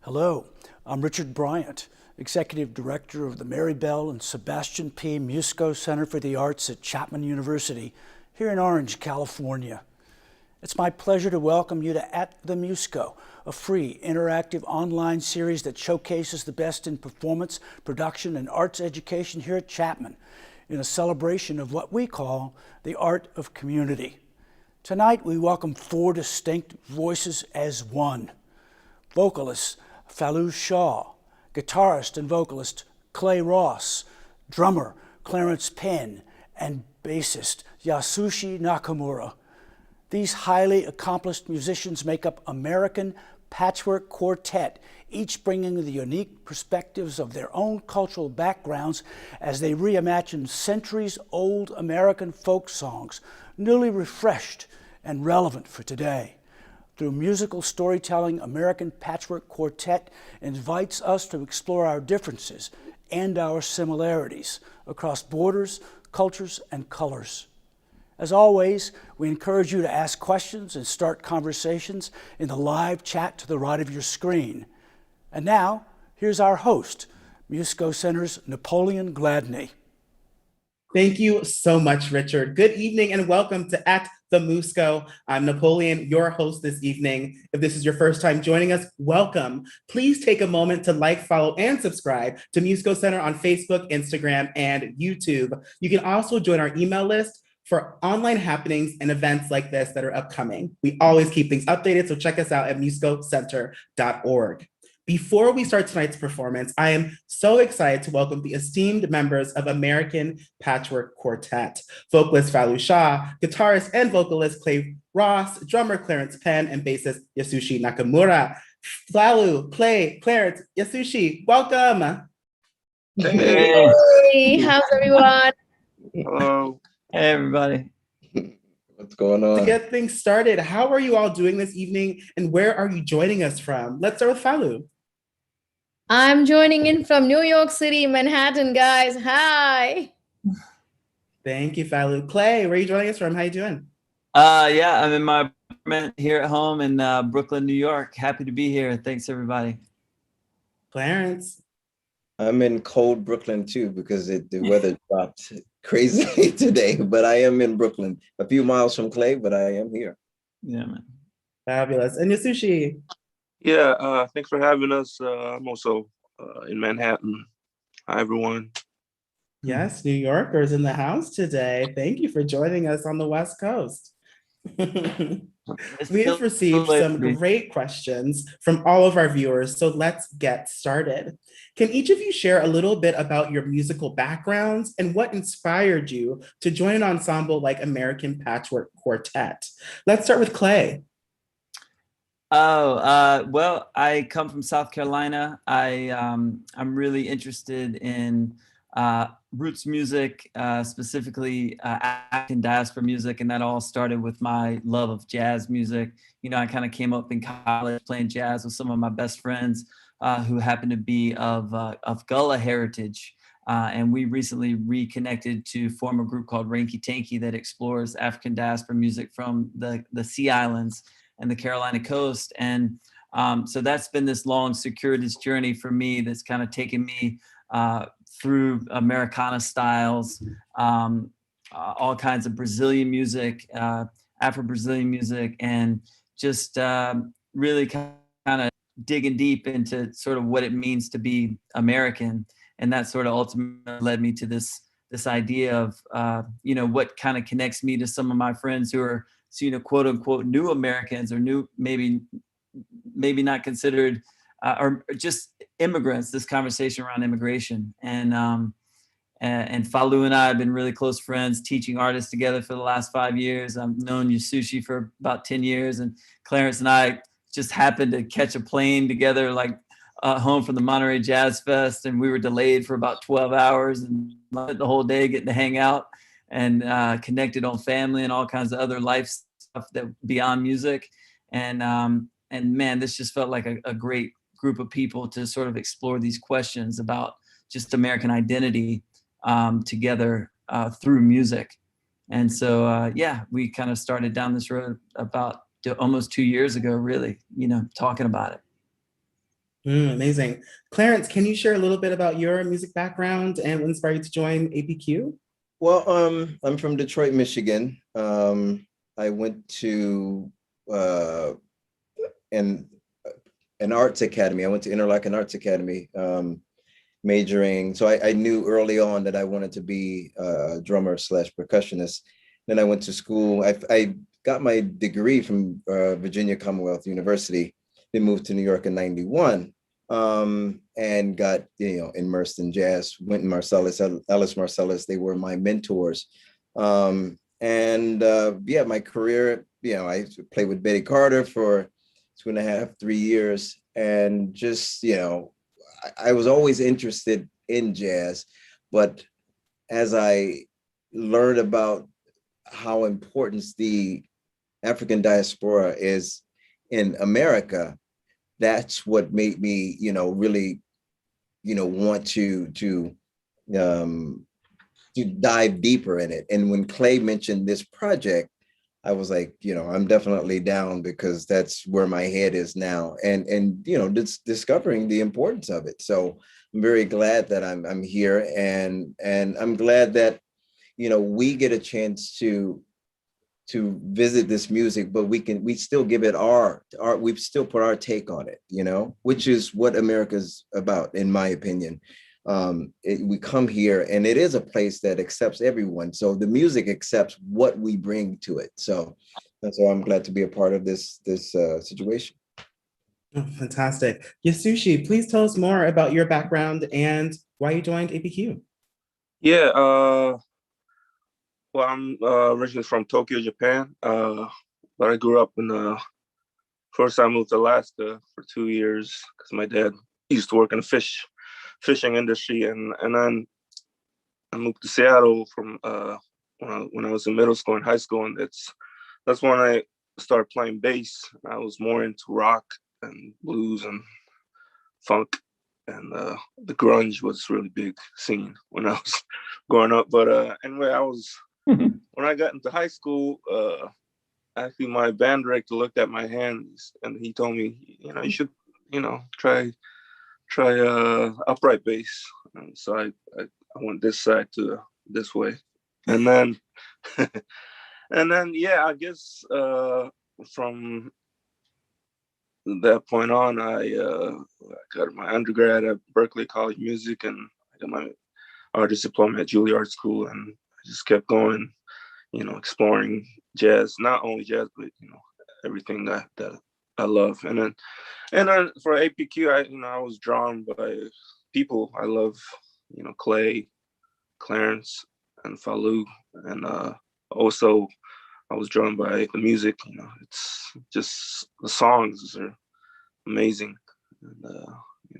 Hello, I'm Richard Bryant, Executive Director of the Mary Bell and Sebastian P. Musco Center for the Arts at Chapman University here in Orange, California. It's my pleasure to welcome you to At the Musco, a free, interactive online series that showcases the best in performance, production, and arts education here at Chapman in a celebration of what we call the art of community. Tonight, we welcome four distinct voices as one. Vocalist Fallu Shaw, guitarist and vocalist Clay Ross, drummer Clarence Penn, and bassist Yasushi Nakamura. These highly accomplished musicians make up American Patchwork Quartet, each bringing the unique perspectives of their own cultural backgrounds as they reimagine centuries-old American folk songs, newly refreshed and relevant for today. Through musical storytelling, American Patchwork Quartet invites us to explore our differences and our similarities across borders, cultures, and colors. As always, we encourage you to ask questions and start conversations in the live chat to the right of your screen. And now, here's our host, Musco Center's Napoleon Gladney. Thank you so much, Richard. Good evening and welcome to At the Musco. I'm Napoleon, your host this evening. If this is your first time joining us, welcome. Please take a moment to like, follow, and subscribe to Musco Center on Facebook, Instagram, and YouTube. You can also join our email list for online happenings and events like this that are upcoming. We always keep things updated, so check us out at muscocenter.org. Before we start tonight's performance, I am so excited to welcome the esteemed members of American Patchwork Quartet, vocalist Fallu Shaw, guitarist and vocalist Clay Ross, drummer Clarence Penn, and bassist Yasushi Nakamura. Fallu, Clay, Clarence, Yasushi, welcome. Hey, how's everyone? Hello. Hey, everybody. What's going on? To get things started, how are you all doing this evening and where are you joining us from? Let's start with Fallu. I'm joining in from New York City, Manhattan, guys. Hi. Thank you, Fallu. Clay, where are you joining us from? How you doing? Yeah, I'm in my apartment here at home in Brooklyn, New York. Happy to be here. Thanks, everybody. Clarence. I'm in cold Brooklyn too because the weather dropped crazy today, but I am in Brooklyn, a few miles from Clay, but I am here. Yeah, man. Fabulous. And Yasushi. Yeah, thanks for having us. I'm also in Manhattan. Hi, everyone. Yes, New Yorkers in the house today. Thank you for joining us on the West Coast. We have received some great questions from all of our viewers, so let's get started. Can each of you share a little bit about your musical backgrounds and what inspired you to join an ensemble like American Patchwork Quartet? Let's start with Clay. Well, I come from South Carolina. I'm really interested in roots music, specifically African diaspora music, and that all started with my love of jazz music. You know, I kind of came up in college playing jazz with some of my best friends who happen to be of Gullah heritage. And we recently reconnected to form a group called Ranky Tanky that explores African diaspora music from the Sea Islands and the Carolina coast. And so that's been this long circuitous journey for me that's kind of taken me through Americana styles, all kinds of Brazilian music, Afro-Brazilian music, and just really kind of digging deep into sort of what it means to be American. And that sort of ultimately led me to this idea of, you know, what kind of connects me to some of my friends who are, you know, quote unquote, new Americans or new, maybe not considered, or just immigrants, this conversation around immigration. And Fallu and I have been really close friends, teaching artists together for the last 5 years. I've known Yasushi for about 10 years, and Clarence and I just happened to catch a plane together, like home from the Monterey Jazz Fest, and we were delayed for about 12 hours and the whole day getting to hang out and connected on family and all kinds of other life stuff that beyond music. And man, this just felt like a great group of people to sort of explore these questions about just American identity together through music. And so, yeah, we kind of started down this road about almost 2 years ago, really, you know, talking about it. Amazing. Clarence, can you share a little bit about your music background and what inspired you to join APQ? Well, I'm from Detroit, Michigan. I went to uh, an an arts academy. I went to Interlochen Arts Academy, majoring. So I knew early on that I wanted to be a drummer slash percussionist. Then I went to school. I got my degree from Virginia Commonwealth University. Then moved to New York in '91, and got immersed in jazz. Wynton Marsalis, Ellis Marsalis, they were my mentors. And yeah, my career, I played with Betty Carter for 2.5, 3 years, and just I was always interested in jazz, but as I learned about how important the African diaspora is in America, that's what made me, really, want to dive deeper in it. And when Clay mentioned this project, I was like, I'm definitely down, because that's where my head is now, and discovering the importance of it. So I'm very glad that I'm here, and I'm glad that we get a chance to visit this music, but we still give it we still put our take on it, which is what America's about, in my opinion. We come here, and it is a place that accepts everyone. So the music accepts what we bring to it. So that's why I'm glad to be a part of this situation. Oh, fantastic. Yasushi, please tell us more about your background and why you joined APQ. Yeah, well, I'm originally from Tokyo, Japan, but I grew up first I moved to Alaska for 2 years because my dad used to work in the fishing industry, and then I moved to Seattle from when I was in middle school and high school, and that's when I started playing bass. I was more into rock and blues and funk, and the grunge was really big scene when I was growing up. But anyway, when I got into high school, actually my band director looked at my hands and he told me, you should, try upright bass. And so I went this side to this way, and then yeah, I guess from that point on, I got my undergrad at Berklee College of Music, and I got my artist diploma at Juilliard School, and I just kept going, exploring jazz, not only jazz, but everything that I love. And then for APQ, I was drawn by people I love, Clay, Clarence, and Falou, and also I was drawn by the music. It's just the songs are amazing, and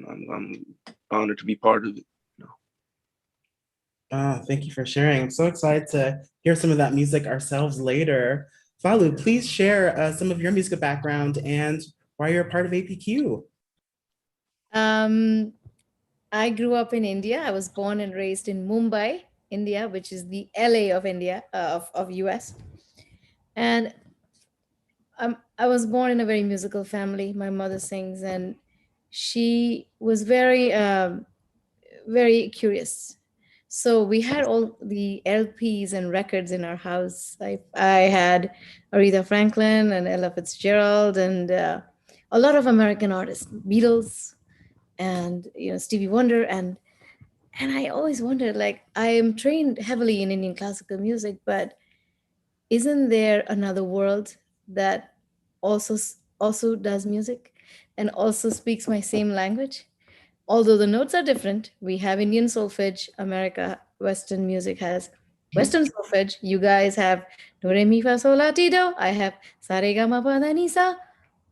I'm honored to be part of it. Thank you for sharing. I'm so excited to hear some of that music ourselves later. Falou, please share some of your musical background and why you're a part of APQ. I grew up in India. I was born and raised in Mumbai, India, which is the LA of India, of US. And I was born in a very musical family. My mother sings, and she was very, very curious. So we had all the LPs and records in our house. I had Aretha Franklin and Ella Fitzgerald and a lot of American artists, Beatles, and Stevie Wonder, and I always wondered, like, I am trained heavily in Indian classical music, but isn't there another world that also does music and also speaks my same language? Although the notes are different, we have Indian solfege. Western music has Western solfege. You guys have do re mi fa sol la ti do. I have sa re ga ma pa da ni sa,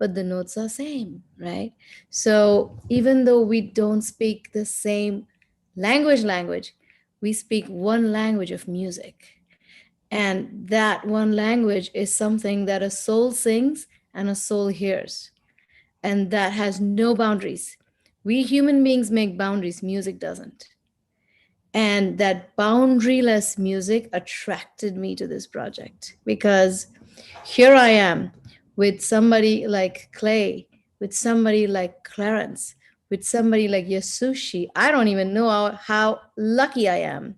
but the notes are same, right? So even though we don't speak the same language, we speak one language of music. And that one language is something that a soul sings and a soul hears. And that has no boundaries. We human beings make boundaries, music doesn't. And that boundaryless music attracted me to this project because here I am with somebody like Clay, with somebody like Clarence, with somebody like Yasushi, I don't even know how lucky I am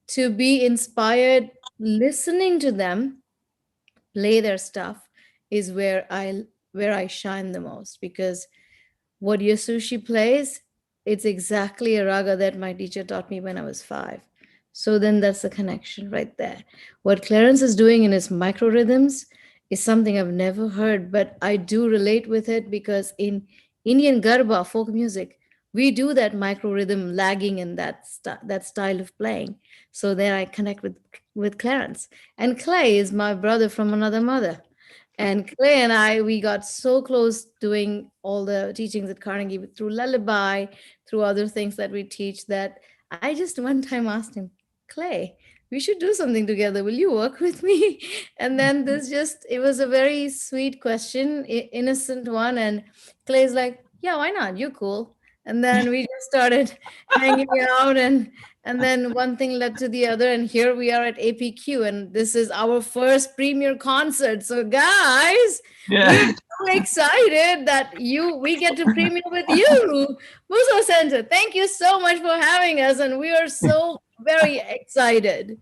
to be inspired. Listening to them play their stuff is where I shine the most, because what Yasushi plays, it's exactly a raga that my teacher taught me when I was 5. So then that's the connection right there. What Clarence is doing in his micro rhythms is something I've never heard, but I do relate with it because in Indian Garba folk music, we do that micro rhythm lagging in that style of playing. So there I connect with Clarence. And Clay is my brother from another mother. And Clay and I, we got so close doing all the teachings at Carnegie through Lullaby, through other things that we teach, that I just one time asked him, Clay, we should do something together. Will you work with me? And then it was a very sweet question, innocent one. And Clay's like, yeah, why not? You're cool. And then we just started hanging out, and then one thing led to the other, and here we are at APQ, and this is our first premiere concert. So guys, we're so excited that we get to premiere with you, Muso Center. Thank you so much for having us, and we are so very excited.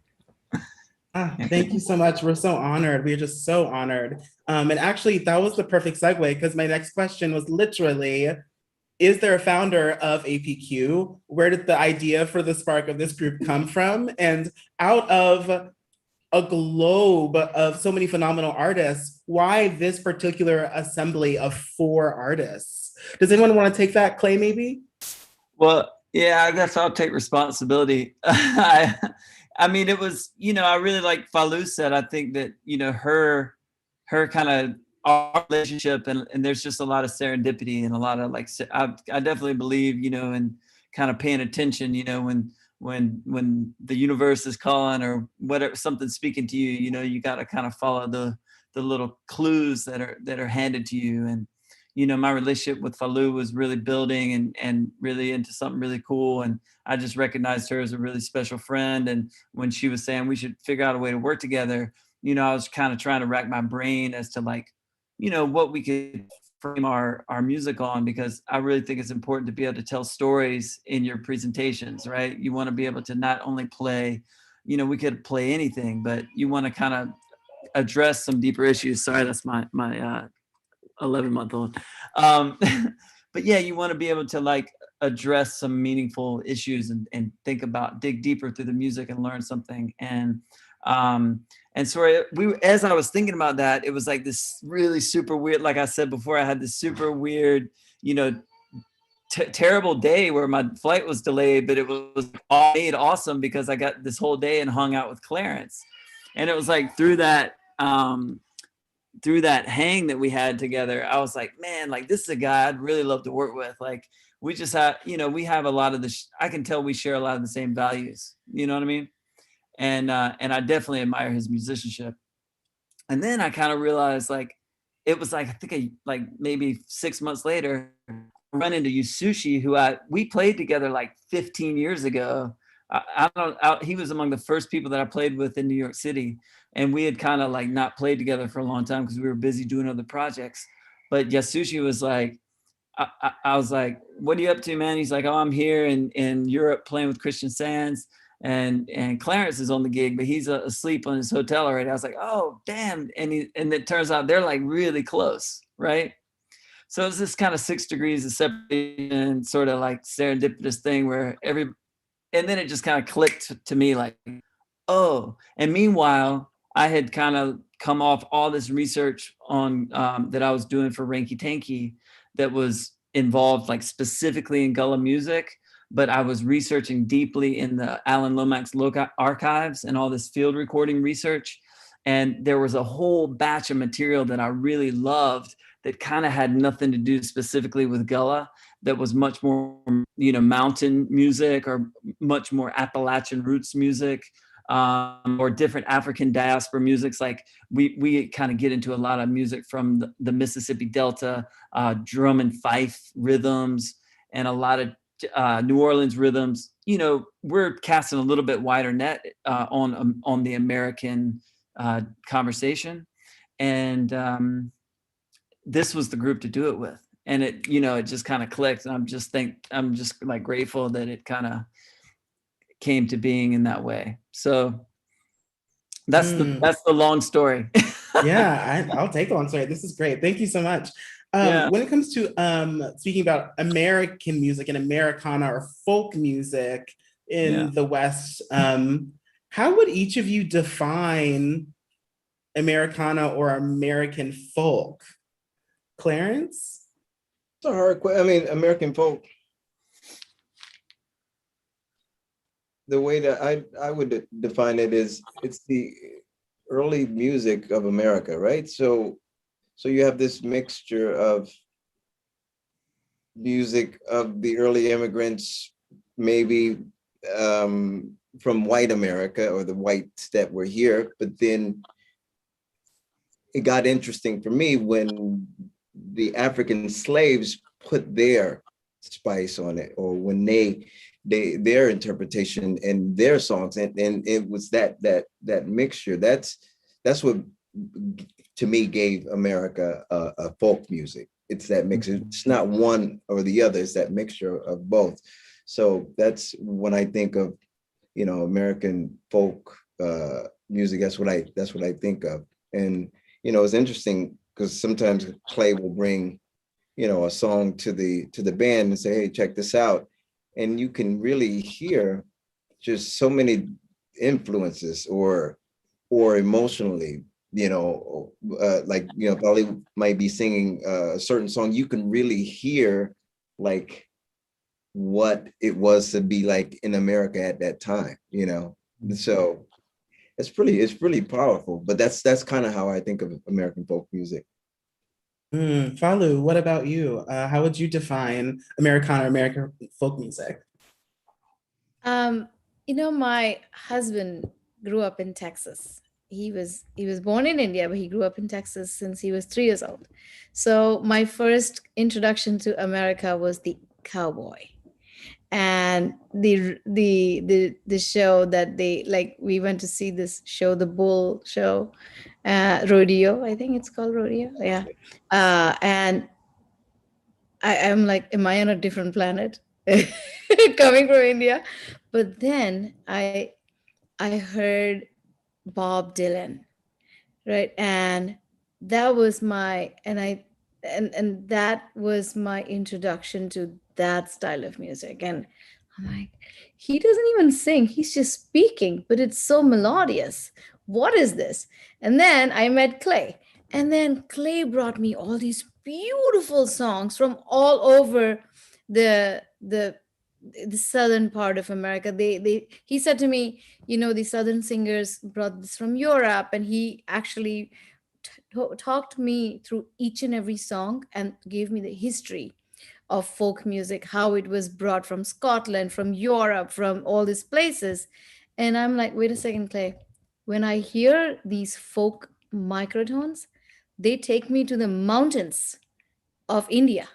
Thank you so much. We're so honored. We're just so honored. And actually, that was the perfect segue, because my next question was literally, is there a founder of APQ? Where did the idea for the spark of this group come from? And out of a globe of so many phenomenal artists, why this particular assembly of 4 artists? Does anyone want to take that, Clay, maybe? Well, yeah, I guess I'll take responsibility. I mean, it was, I really like Falou said, I think that, her kind of our relationship, and there's just a lot of serendipity and a lot of I definitely believe, in kind of paying attention, when the universe is calling or whatever, something speaking to you, you got to kind of follow the little clues that are handed to you. And, my relationship with Falou was really building and really into something really cool. And I just recognized her as a really special friend. And when she was saying we should figure out a way to work together, I was kind of trying to rack my brain as to what we could frame our music on, because I really think it's important to be able to tell stories in your presentations, right? You want to be able to not only play, we could play anything, but you want to kind of address some deeper issues. Sorry, that's my 11-month-old. But yeah, you want to be able to address some meaningful issues and dig deeper through the music and learn something. And so as I was thinking about that, it was like this really super weird, like I said before, I had this super weird, terrible day where my flight was delayed, but it was all made awesome because I got this whole day and hung out with Clarence. And it was like through that hang that we had together, I was like, man, this is a guy I'd really love to work with. We just have, we have a lot of I can tell we share a lot of the same values, you know what I mean? And I definitely admire his musicianship. And then I kind of realized it was I think maybe 6 months later, I run into Yasushi, who we played together 15 years ago. He was among the first people that I played with in New York City. And we had kind of not played together for a long time because we were busy doing other projects. But Yasushi was I was like, what are you up to, man? He's like, oh, I'm here in Europe playing with Christian Sands. And Clarence is on the gig, but he's asleep on his hotel already. I was like, oh, damn. And it turns out they're really close, right? So it's this kind of 6 degrees of separation, sort of serendipitous thing where and then it just kind of clicked to me oh. And meanwhile, I had kind of come off all this research on that I was doing for Ranky Tanky that was involved specifically in Gullah music, but I was researching deeply in the Alan Lomax archives and all this field recording research. And there was a whole batch of material that I really loved that kind of had nothing to do specifically with Gullah, that was much more, mountain music or much more Appalachian roots music, or different African diaspora musics. We kind of get into a lot of music from the Mississippi Delta, drum and fife rhythms, and a lot of New Orleans rhythms. We're casting a little bit wider net on the American conversation, and this was the group to do it with. and it, it just kind of clicked. And I'm just like grateful that it kind of came to being in that way. So that's the long story. Yeah, I'll take the long story. This is great. Thank you so much. When it comes to speaking about American music and Americana or folk music in the West, how would each of you define Americana or American folk? Clarence? It's a hard question. I mean, American folk, the way that I would define it is it's the early music of America, right? So you have this mixture of music of the early immigrants, maybe from white America or the whites that were here, but then it got interesting for me when the African slaves put their spice on it, or when their interpretation and their songs, and it was that mixture. That's what to me gave America a folk music. It's that mixture. It's not one or the other. It's that mixture of both. So that's when I think of American folk music. That's what I think of. And it's interesting because sometimes Clay will bring a song to the band and say, hey, check this out, and you can really hear just so many influences or emotionally, Polly might be singing a certain song, you can really hear like what it was to be like in America at that time, so it's pretty powerful. But that's kind of how I think of American folk music. Falu, what about you? How would you define Americana or American folk music? My husband grew up in Texas. He was born in India, but he grew up in Texas since he was 3 years old. So my first introduction to America was the cowboy, and the show that we went to see this show, the bull show, rodeo. I think it's called rodeo. Yeah, and I'm like, am I on a different planet? Coming from India. But then I heard Bob Dylan, right? And that was my and that was my introduction to that style of music. And I'm like, he doesn't even sing, he's just speaking, but it's so melodious. What is this? And then I met Clay. And then Clay brought me all these beautiful songs from all over the southern part of America. He said to me, the southern singers brought this from Europe, and he actually talked me through each and every song and gave me the history of folk music, how it was brought from Scotland, from Europe, from all these places. And I'm like, wait a second, Clay. When I hear these folk microtones, they take me to the mountains of India.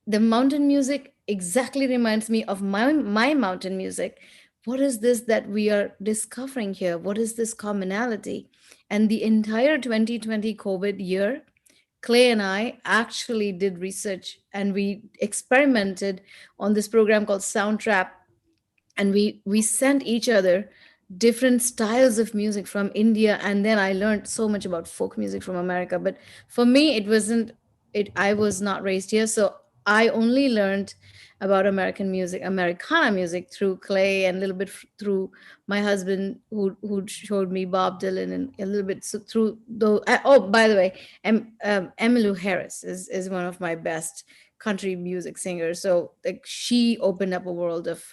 The mountain music exactly reminds me of my mountain music. What is this that we are discovering here? What is this commonality? And the entire 2020 COVID year, Clay and I actually did research, and we experimented on this program called Soundtrap, and we sent each other different styles of music from India. And then I learned so much about folk music from America. But for me, I was not raised here, so I only learned about American music, Americana music, through Clay, and a little bit through my husband, who showed me Bob Dylan, and a little bit through the. Oh, by the way, Emmylou Harris is one of my best country music singers. So she opened up a world of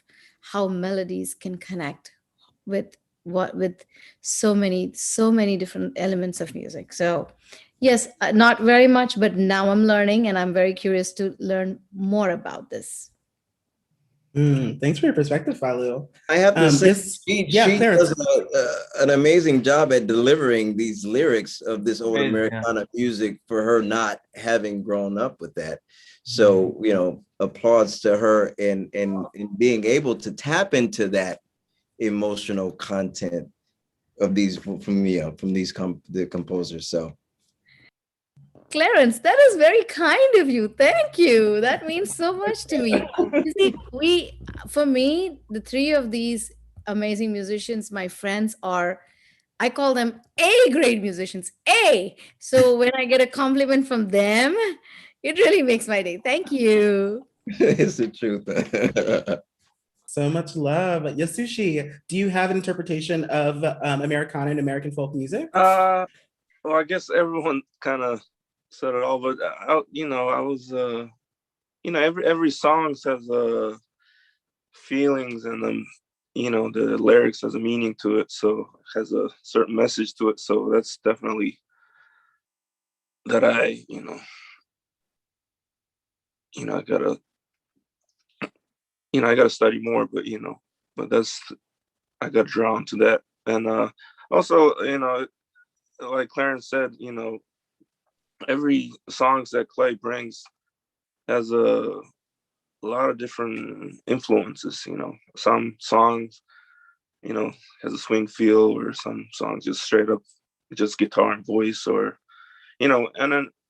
how melodies can connect with so many different elements of music. So yes, not very much, but now I'm learning, and I'm very curious to learn more about this. Thanks for your perspective, Falu. I have to say, she Clarence. does an amazing job at delivering these lyrics of this old Americana music for her not having grown up with that. So, applauds to her and being able to tap into that emotional content of these the composers. So Clarence, that is very kind of you. Thank you. That means so much to me. You see, for me, the three of these amazing musicians, my friends, are, I call them A grade musicians. A. So when I get a compliment from them, it really makes my day. Thank you. It's the truth. So much love. Yasushi, do you have an interpretation of Americana and American folk music? Well, I guess everyone kind of said it all, but I was, every song has feelings, and the lyrics has a meaning to it, so it has a certain message to it. So that's definitely that I gotta, I gotta study more, but that's, I got drawn to that. And also, like Clarence said, every songs that Clay brings has a lot of different influences. Some songs, has a swing feel, or some songs just straight up just guitar and voice, or and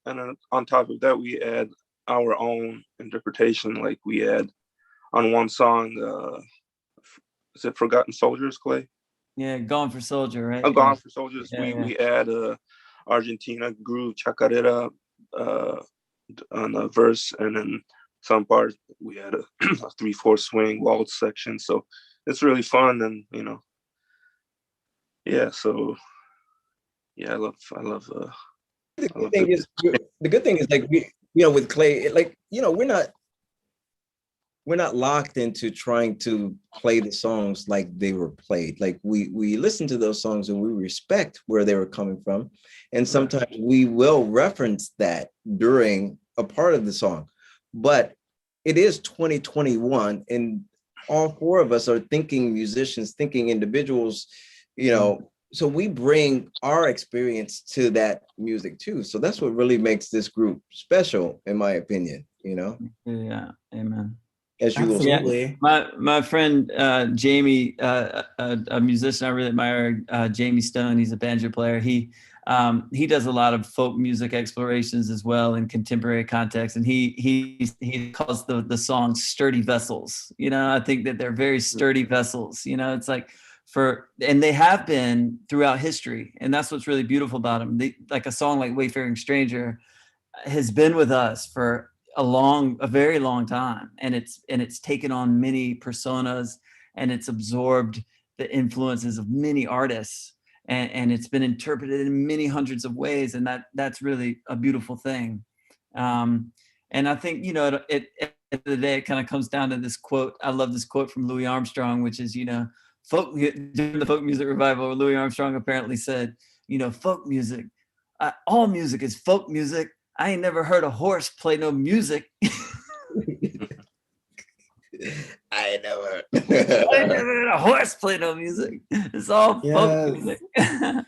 then on top of that we add our own interpretation. Like we add on one song, is it Forgotten Soldiers, Clay? Yeah, Gone for Soldier, right? Oh, Gone for Soldiers. Yeah, we add Argentina groove chacarera on a verse, and then some parts we had a 3/4 swing waltz section. So it's really fun, and yeah. So yeah, The I good love thing is, like with Clay, like we're not locked into trying to play the songs like they were played. Like we listen to those songs and we respect where they were coming from, and sometimes we will reference that during a part of the song. But it is 2021, and all four of us are thinking musicians, thinking individuals, so we bring our experience to that music too. So that's what really makes this group special, in my opinion. Yeah, amen. As you will Absolutely. My friend Jamie, a musician I really admire, Jamie Stone. He's a banjo player. He does a lot of folk music explorations as well in contemporary context, and he calls the songs sturdy vessels. I think that they're very sturdy vessels. It's like and they have been throughout history, and that's what's really beautiful about them. Like a song like Wayfaring Stranger has been with us for a very long time, and it's taken on many personas, and it's absorbed the influences of many artists, and it's been interpreted in many hundreds of ways, and that's really a beautiful thing. And I think at the end of the day, it kind of comes down to this quote. I love this quote from Louis Armstrong, which is during the folk music revival, Louis Armstrong apparently said, folk music, all music is folk music. I ain't never heard a horse play no music. I never heard a horse play no music. It's all folk music.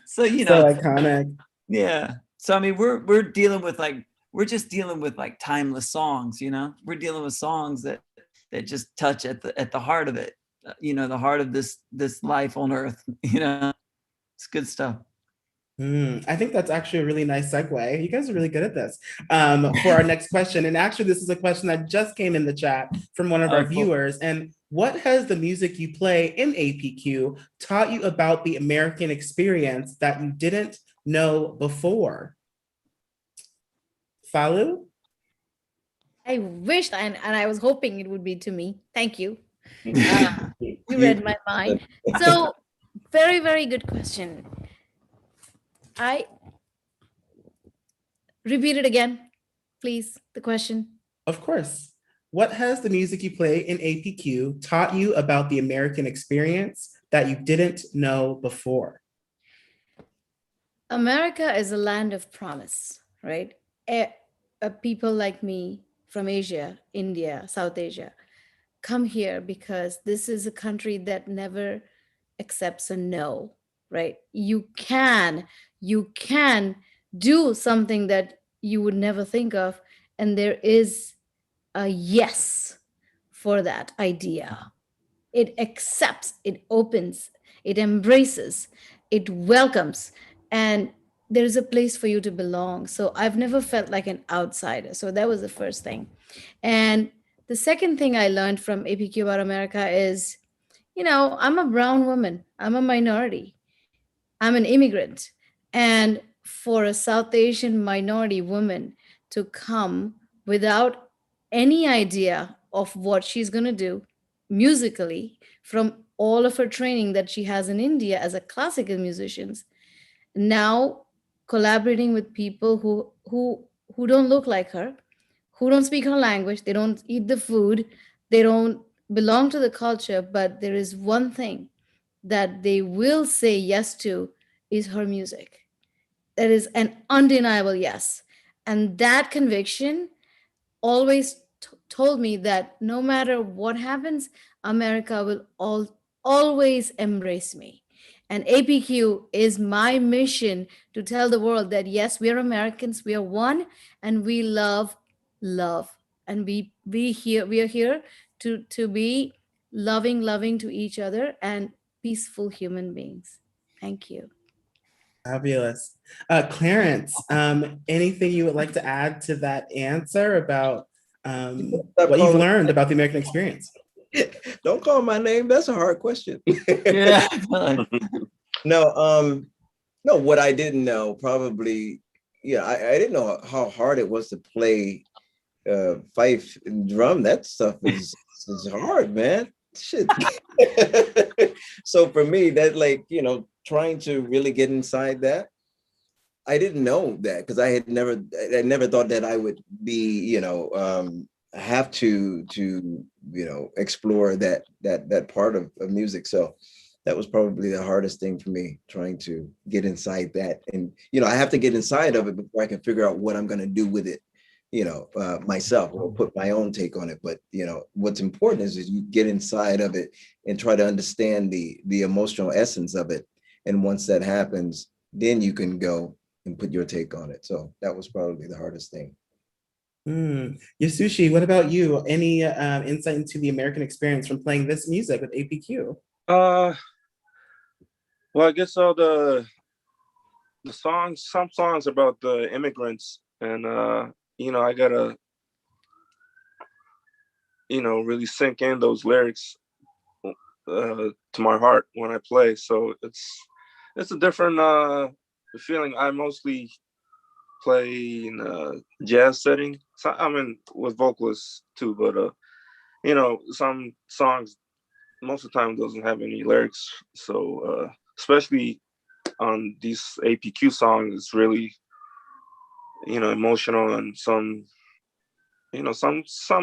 So so iconic. Yeah. So I mean, we're dealing with just dealing with timeless songs. We're dealing with songs that just touch at the heart of it. The heart of this life on earth. It's good stuff. I think that's actually a really nice segue. You guys are really good at this. For our next question, and actually this is a question that just came in the chat from one of our viewers. And what has the music you play in APQ taught you about the American experience that you didn't know before? Falu? I wished, and I was hoping it would be to me. Thank you. You read my mind. So, very, very good question. Repeat it again, please, the question. Of course. What has the music you play in APQ taught you about the American experience that you didn't know before? America is a land of promise, right? People like me from Asia, India, South Asia, come here because this is a country that never accepts a no, right? You can do something that you would never think of, and there is a yes for that idea. It accepts, it opens, it embraces, it welcomes. And there's a place for you to belong. So I've never felt like an outsider. So that was the first thing. And the second thing I learned from APQ about America is, I'm a brown woman, I'm a minority, I'm an immigrant. And for a South Asian minority woman to come without any idea of what she's going to do musically from all of her training that she has in India as a classical musician, now collaborating with people who don't look like her, who don't speak her language, they don't eat the food, they don't belong to the culture, but there is one thing that they will say yes to is her music. That is an undeniable yes. And that conviction always told me that no matter what happens, America will always embrace me. And APQ is my mission to tell the world that yes, we are Americans, we are one, and we love love. And we are here to be loving to each other and peaceful human beings. Thank you. Fabulous. Clarence, anything you would like to add to that answer about Stop what you've calling- learned about the American experience? Don't call my name. That's a hard question. Yeah. No, no, what I didn't know probably, yeah, I didn't know how hard it was to play fife and drum. That stuff is hard, man. Shit. So for me, that, like, trying to really get inside that, I didn't know that because I never thought that I would be, have to explore that part of music. So that was probably the hardest thing for me, trying to get inside that. And, I have to get inside of it before I can figure out what I'm going to do with it, myself, or put my own take on it. But, what's important is you get inside of it and try to understand the emotional essence of it. And once that happens, then you can go and put your take on it. So that was probably the hardest thing. Yasushi, what about you? Any insight into the American experience from playing this music with APQ? Well, I guess all the songs, some songs about the immigrants, and I gotta really sink in those lyrics to my heart when I play. So it's a different feeling. I mostly play in a jazz setting. So I mean, with vocalists too, but some songs most of the time doesn't have any lyrics. So especially on these APQ songs, it's really emotional, and some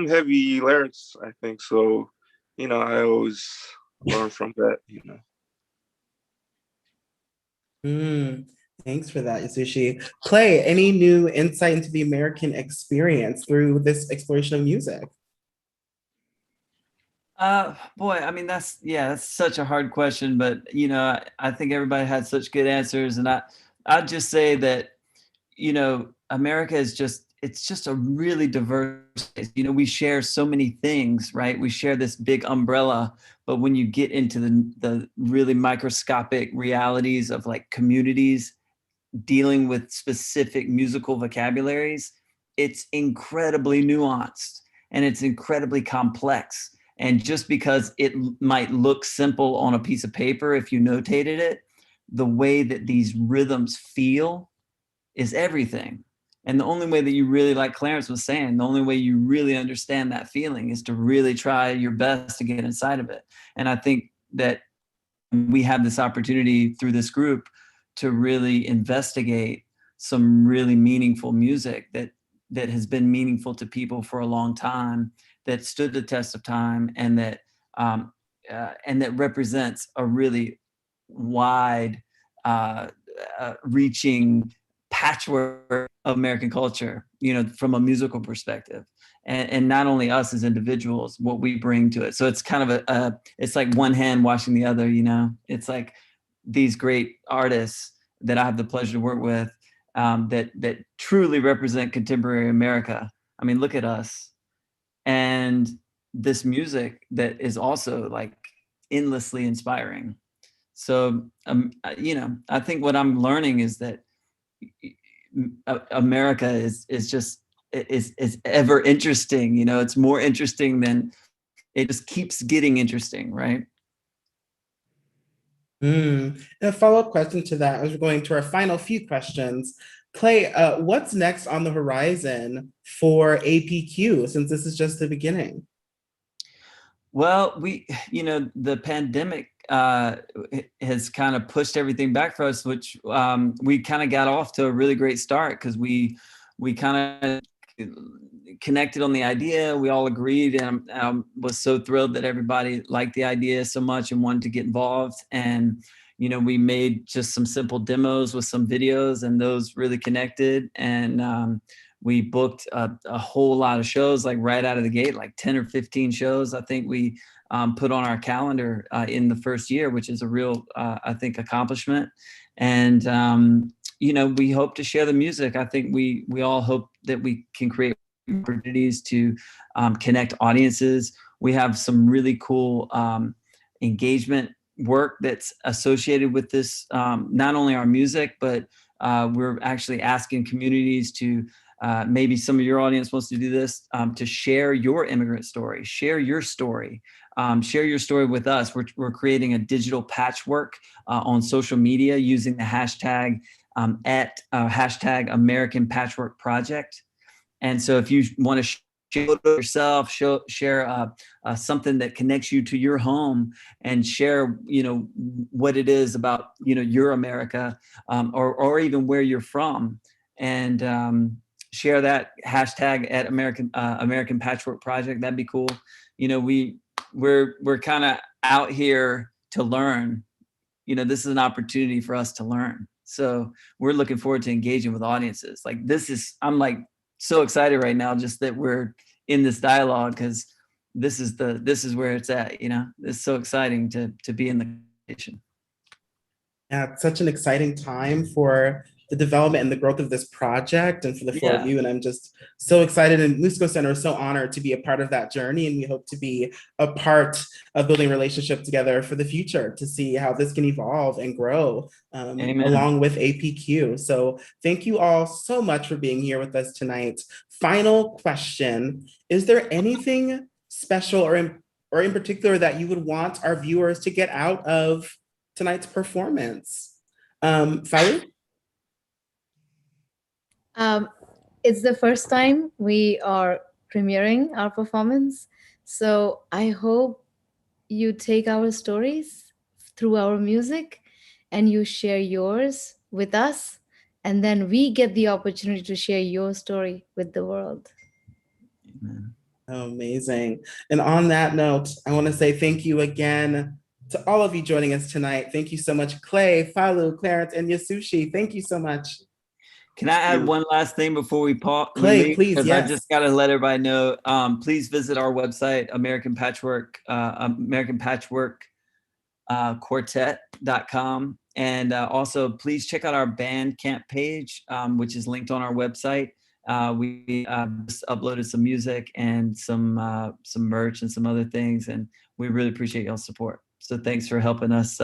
heavy lyrics, I think. So I always learn from that. Thanks for that, Yasushi. Clay, any new insight into the American experience through this exploration of music? Boy, I mean, that's such a hard question, but I think everybody had such good answers. And I'd just say that, America is it's just a really diverse place. We share so many things, right? We share this big umbrella, but when you get into the really microscopic realities of like communities dealing with specific musical vocabularies, it's incredibly nuanced and it's incredibly complex. And just because it might look simple on a piece of paper, if you notated it, the way that these rhythms feel is everything. And the only way that you really, like Clarence was saying, the only way you really understand that feeling is to really try your best to get inside of it. And I think that we have this opportunity through this group to really investigate some really meaningful music that has been meaningful to people for a long time, that stood the test of time, and that represents a really wide reaching patchwork of American culture, from a musical perspective, and not only us as individuals, what we bring to it. So it's kind of it's like one hand washing the other, it's like these great artists that I have the pleasure to work with, that truly represent contemporary America. I mean, look at us. And this music that is also like endlessly inspiring. So, I think what I'm learning is that, America is just is ever interesting. You know, it's more interesting than it just keeps getting interesting, right? And a follow-up question to that, as we're going to our final few questions. Clay, what's next on the horizon for APQ, since this is just the beginning? Well, the pandemic has kind of pushed everything back for us, which we kind of got off to a really great start because we kind of connected on the idea. We all agreed, and I was so thrilled that everybody liked the idea so much and wanted to get involved. And we made just some simple demos with some videos, and those really connected. And we booked a whole lot of shows, like right out of the gate, like 10 or 15 shows. I think we put on our calendar in the first year, which is a real, I think, accomplishment. And we hope to share the music. I think we all hope that we can create opportunities to connect audiences. We have some really cool engagement work that's associated with this, not only our music, but we're actually asking communities to, maybe some of your audience wants to do this, to share your immigrant story, share your story. Share your story with us. We're creating a digital patchwork on social media using the hashtag at hashtag American Patchwork Project. And so if you want to share yourself, share something that connects you to your home, and share what it is about your America, or even where you're from, and share that hashtag at American Patchwork Project. That'd be cool. We're kind of out here to learn. This is an opportunity for us to learn. So we're looking forward to engaging with audiences. Like I'm like so excited right now just that we're in this dialogue, because this is where it's at. It's so exciting to be in the conversation. Yeah, it's such an exciting time for the development and the growth of this project and for the four of you. And I'm just so excited, and Musco Center is so honored to be a part of that journey. And we hope to be a part of building a relationship together for the future to see how this can evolve and grow along with APQ. So thank you all so much for being here with us tonight. Final question, is there anything special or in particular that you would want our viewers to get out of tonight's performance? Falu? It's the first time we are premiering our performance. So I hope you take our stories through our music and you share yours with us. And then we get the opportunity to share your story with the world. Amen. Amazing. And on that note, I want to say thank you again to all of you joining us tonight. Thank you so much, Clay, Falu, Clarence, and Yasushi. Thank you so much. Can I add one last thing before we pause? Clay, please, yes. I just got to let everybody know, please visit our website, American Patchwork, Quartet.com. And also please check out our Bandcamp page, which is linked on our website. We just uploaded some music and some merch and some other things, and we really appreciate y'all's support. So thanks for helping us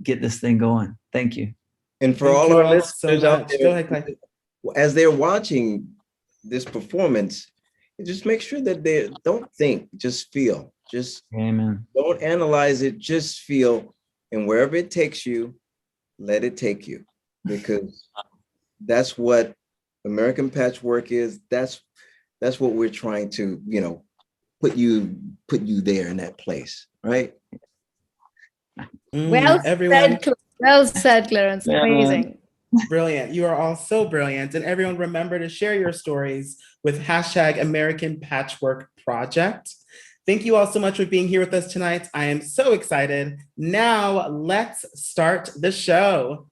get this thing going. Thank you. And for all our listeners out there, go ahead, Clay. As they're watching this performance, just make sure that they don't think, just feel. Just Amen. Don't analyze it, just feel. And wherever it takes you, let it take you. Because that's what American Patchwork is. That's what we're trying to, put you there in that place, right? Well said, Clarence. Amazing. Brilliant. You are all so brilliant. And everyone, remember to share your stories with hashtag American Patchwork Project. Thank you all so much for being here with us tonight. I am so excited. Now let's start the show.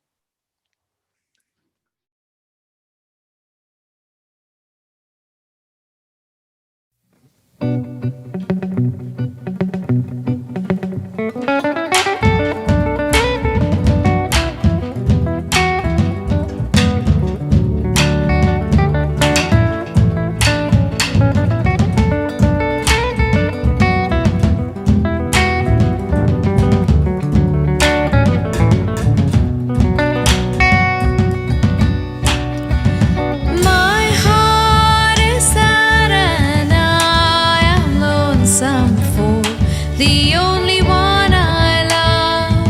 the only one I love.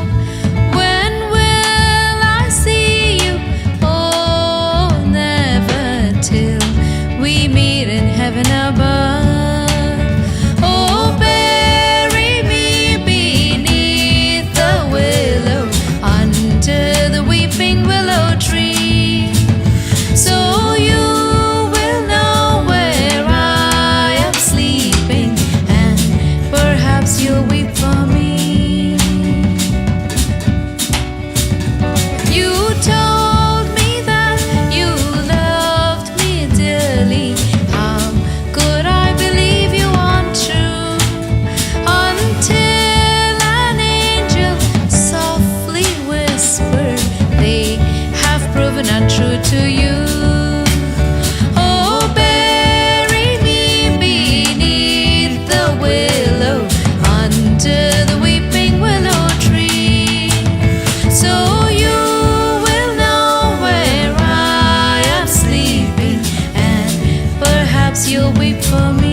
When will I see you? Oh, never till we meet in heaven above. Oh, bury me beneath the willow, under the weeping willow tree, so you will know where I am sleeping, and perhaps you'll weep for me. You told me that you loved me dearly. How could I believe you untrue? Until an angel softly whispered, they have proven untrue to you. Oh, bury me beneath the willow, under the weeping willow tree, so you will know where I am sleeping, and perhaps you'll weep for me.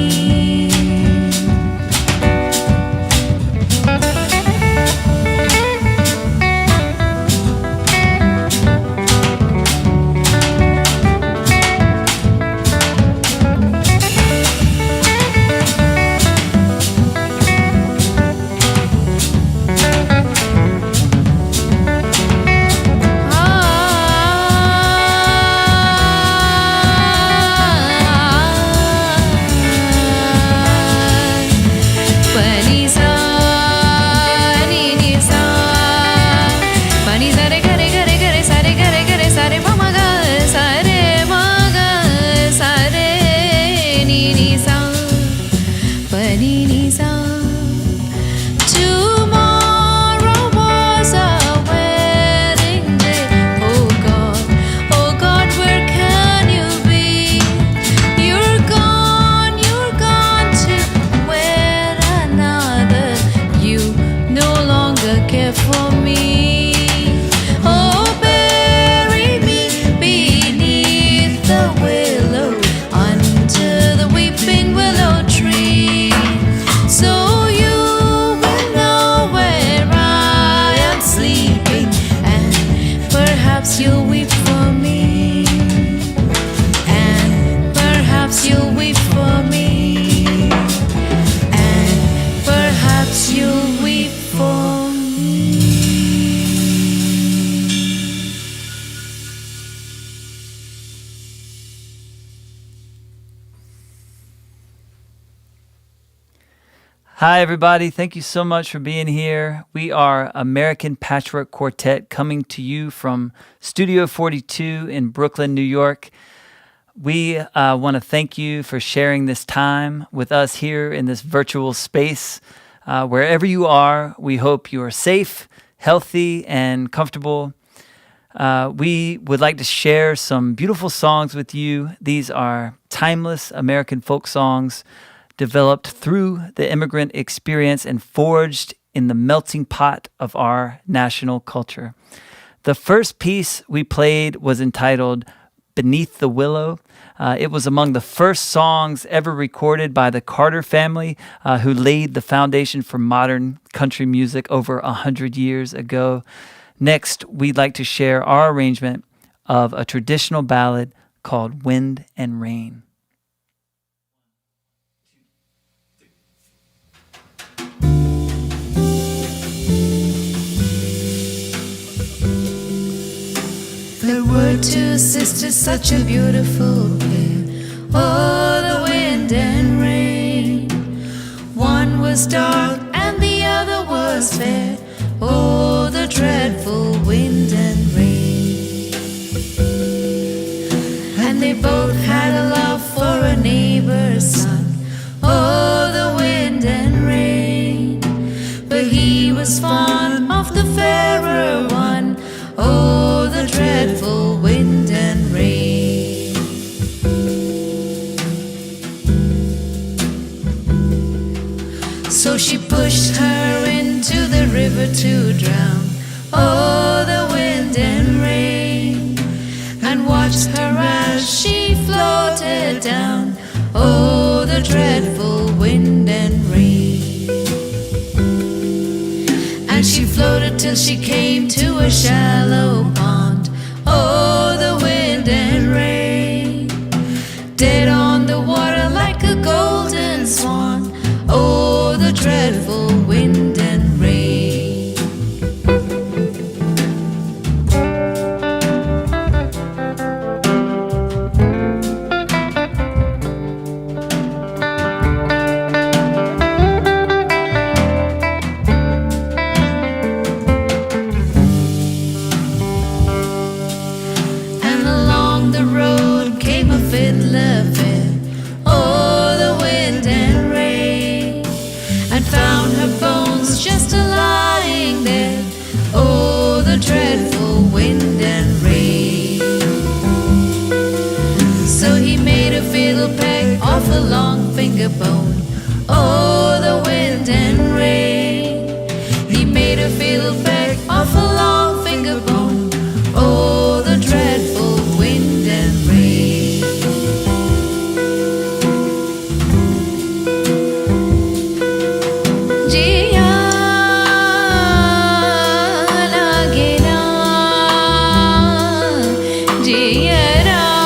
Tomorrow was our wedding day. Oh God, where can you be? You're gone to wed another. You no longer care for me. Oh, bury me beneath the willow, under the weeping willow tree, so you will know where I am sleeping, and perhaps you'll weep for me, and perhaps you'll weep for me, and perhaps you'll weep for me. Hi, everybody. Thank you so much for being here. We are American Patchwork Quartet, coming to you from Studio 42 in Brooklyn, New York. We want to thank you for sharing this time with us here in this virtual space. Wherever you are, we hope you are safe, healthy, and comfortable. We would like to share some beautiful songs with you. These are timeless American folk songs developed through the immigrant experience and forged in the melting pot of our national culture. The first piece we played was entitled Beneath the Willow. It was among the first songs ever recorded by the Carter family, who laid the foundation for modern country music over 100 years ago. Next, we'd like to share our arrangement of a traditional ballad called Wind and Rain. There were two sisters, such a beautiful pair. Oh, the wind and rain. One was dark and the other was fair. Oh, the dreadful wind and rain. And they both had a love for a neighbor's son. Oh, the wind and rain. But he was fond of the fairer one. Oh, the dreadful wind and rain. So she pushed her into the river to drown. Oh, the wind and rain. And watched her as she floated down. Oh, the dreadful wind and rain. till she came to a shallow pond. Oh, the wind and rain, dead on the water like a golden swan. Oh, the dreadful wind and rain. And along the road came a fiddler fair. Oh, the wind and rain, and found her bones just a-lying there. Oh, the dreadful wind and rain. So he made a fiddle peg off a long finger bone. Oh, the wind and rain. He made a fiddle peg off a long finger bone. Oh, the dreadful wind and rain. Jiya lagena, jiya lagena.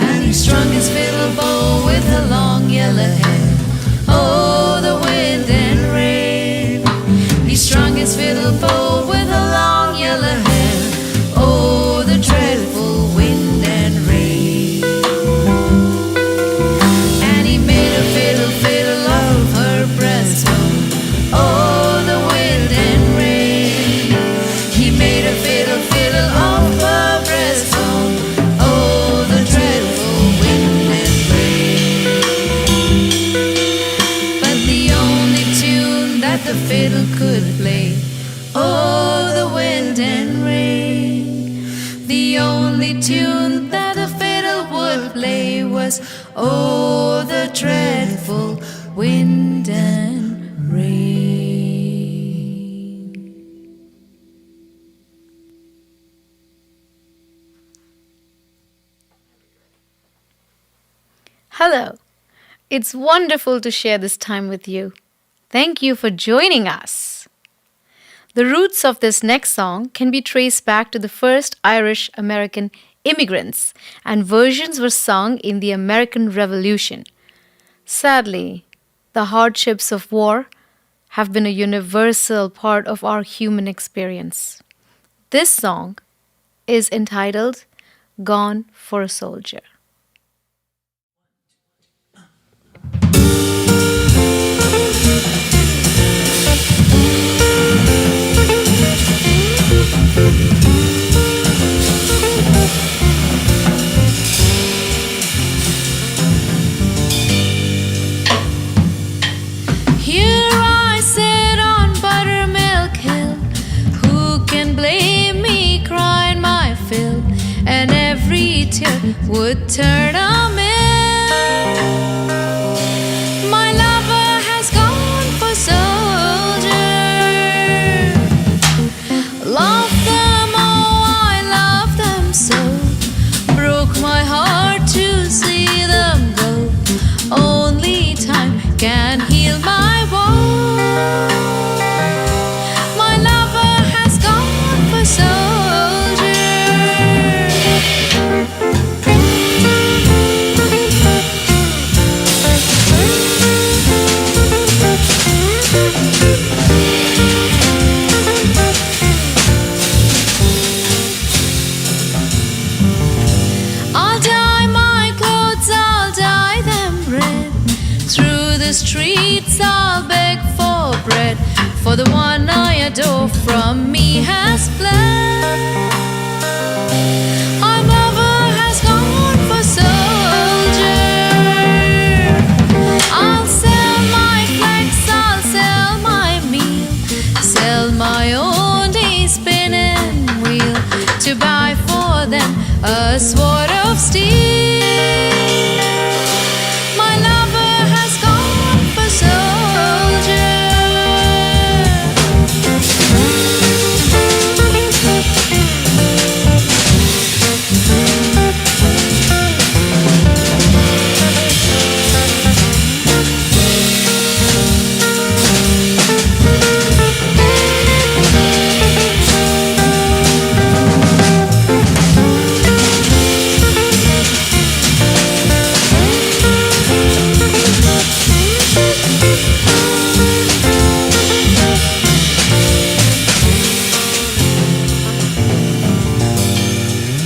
And he strung his fiddle bow with her long yellow hair. Oh, the wind and rain. He strung his fiddle bow with her long yellow hair. Oh, the dreadful wind and rain. And he made a fiddle of her breastbone. Oh, the wind and rain. He made a fiddle of her breastbone. Oh, the dreadful wind and rain. But the only tune that the fiddle could play, oh, the wind and rain. The only tune that the fiddle would play was, oh, the dreadful wind and rain. Hello. It's wonderful to share this time with you. Thank you for joining us. The roots of this next song can be traced back to the first Irish American immigrants, and versions were sung in the American Revolution. Sadly, the hardships of war have been a universal part of our human experience. This song is entitled Gone for a Soldier. Here I sit on Buttermilk Hill. Who can blame me crying my fill? And every tear would turn a mill. My lover has gone for soldier. Love them, oh, I love them so. Broke my heart to see them go. Only time can heal my woe. My lover has gone for soldier. I'll dye my clothes, I'll dye them red. Through the streets I'll beg for bread. For the one I adore from me has fled. My lover has gone for soldier. I'll sell my flax, I'll sell my meal, sell my own day spinning wheel to buy for them a sword of steel. My lover has gone for soldier.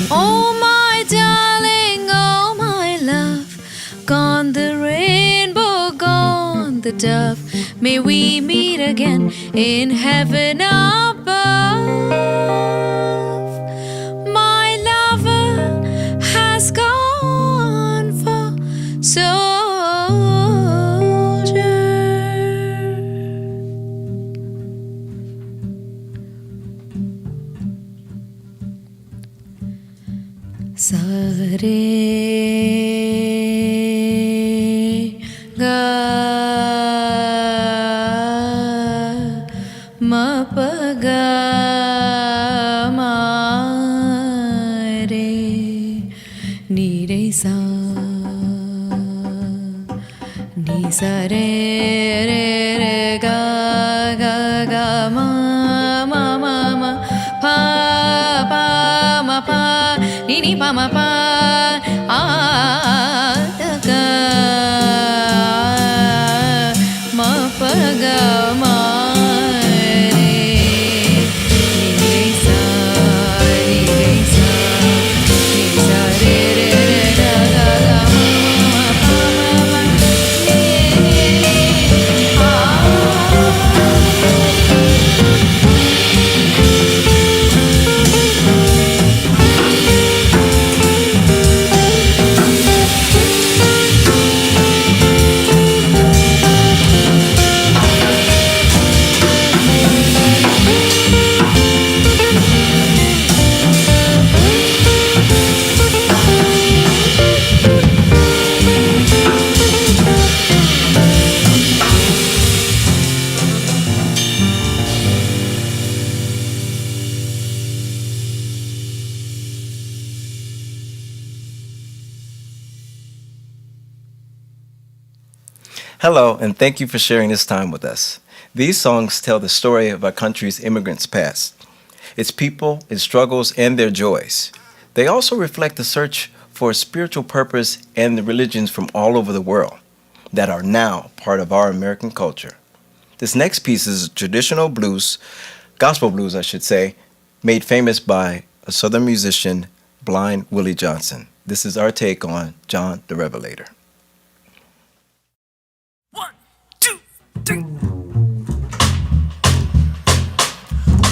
Oh my darling, oh my love, gone the rainbow, gone the dove. May we meet again in heaven above. My lover has gone for soldier. Sare ga ma pa ga ma re ni re sa ni sa re re re ga ga ga ma ma ma ma pa pa ma pa ni ni pa ma pa a da ga ma pa ga ma re ni re sa ni re sa ni sa re re re ga ga ga ma ma pa ma ma ni a. Hello, and thank you for sharing this time with us. These songs tell the story of our country's immigrants' past, its people, its struggles, and their joys. They also reflect the search for a spiritual purpose and the religions from all over the world that are now part of our American culture. This next piece is traditional blues, gospel blues, I should say, made famous by a Southern musician, Blind Willie Johnson. This is our take on John the Revelator. 1, 2, 3.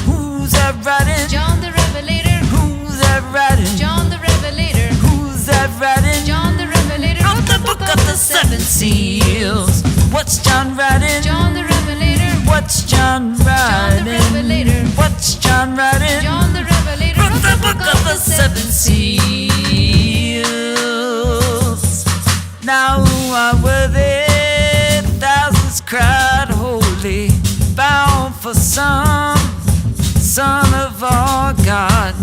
Who's that riding? John the Revelator. Who's that riding? John the Revelator. Who's that riding? John the Revelator. Wrote the book of the seven seals. What's John riding? John the Revelator. What's John John the riding? Revelator. What's John riding? John the Revelator. Wrote the book of the seven seals. Now I were there, thousands cried holy, bound for some son of our God,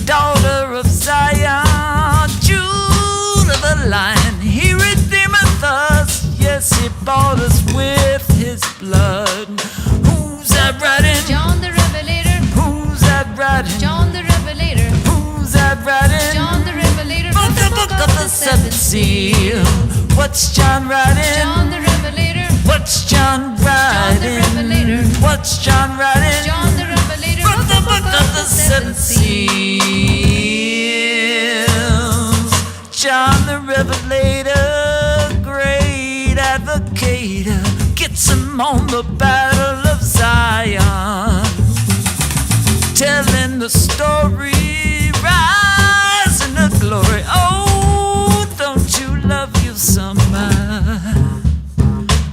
daughter of Zion, jewel of the lion. He redeemeth us, yes, he bought us with his blood. Who's that riding? John the Revelator. Who's that riding? John the Revelator. Who's that riding? John the Revelator. From the book of the seventh seal. What's John riding? John the Revelator. What's John John the riding? Revelator. What's John riding? John the Revelator. From the book of the seventh seals. John the Revelator, great advocate, gets him on the battle of Zion, telling the story, rising to glory. Oh, don't you love you some?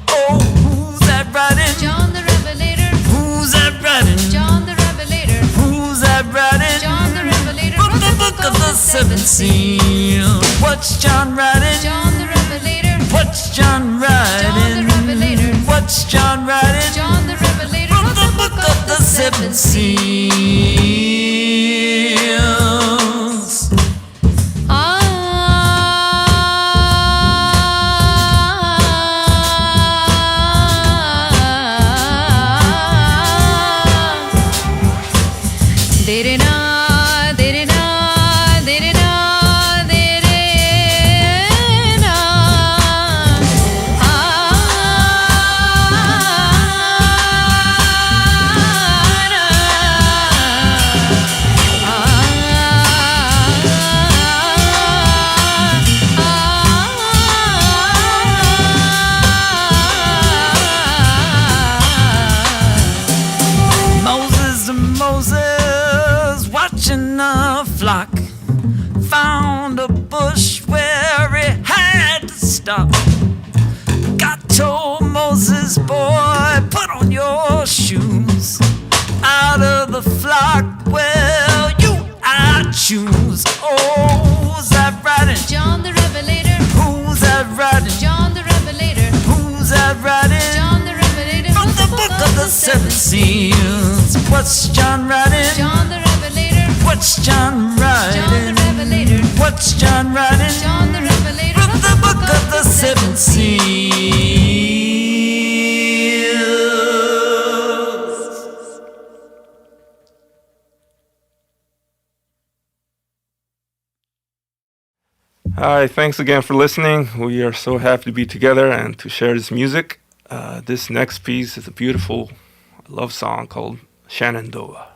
Oh, who's that riding? John the Revelator. Who's that riding? John the Revelator. Who's that riding? John the Revelator. From the book of the seven seals. What's John writing? John the Revelator. What's John writing? John the Revelator. What's John writing? John the Revelator. From the book of the seven seals. Moses watching a flock found a bush where he had to stop. God told Moses, boy, put on your shoes. Out of the flock, well, you I choose. Oh, who's that riding? John the Revelator. Who's that riding? John the Revelator. Who's that riding? John the Revelator. From the book of the seven seals. What's John writing? John the Revelator. What's John writing? John the Revelator. What's John writing? John the Revelator. From the book of the seven seals. Hi, thanks again for listening. We are so happy to be together and to share this music. This next piece is a beautiful love song called Shenandoah.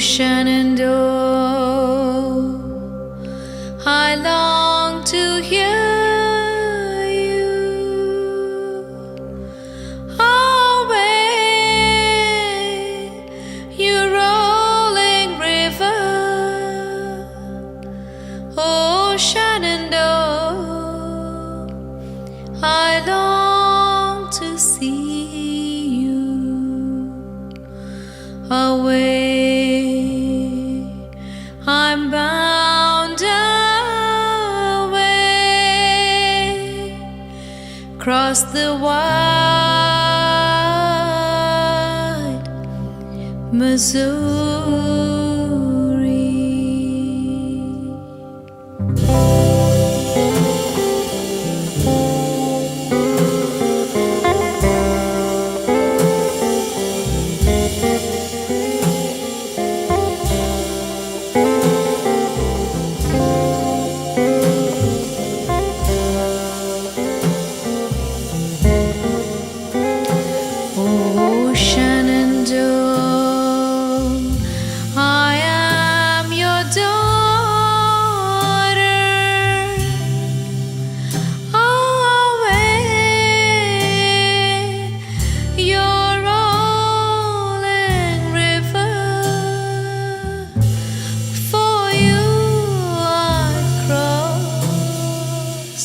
Shenandoah, I long to hear you. Away, you rolling river. Oh, Shenandoah, I long to see you. Away, I'm bound away, across the wide Missouri. Oh, Shenandoah, I am your daughter. Away, your rolling river. For you I cross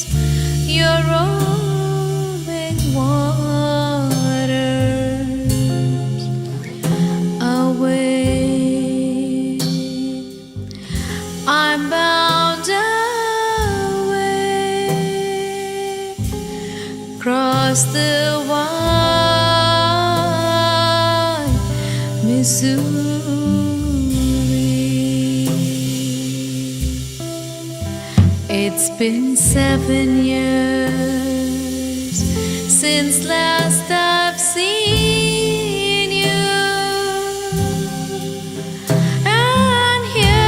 your roaming waters. Away, I'm bound away, across the wide Missouri. It's been 7 years since last I've seen you, and here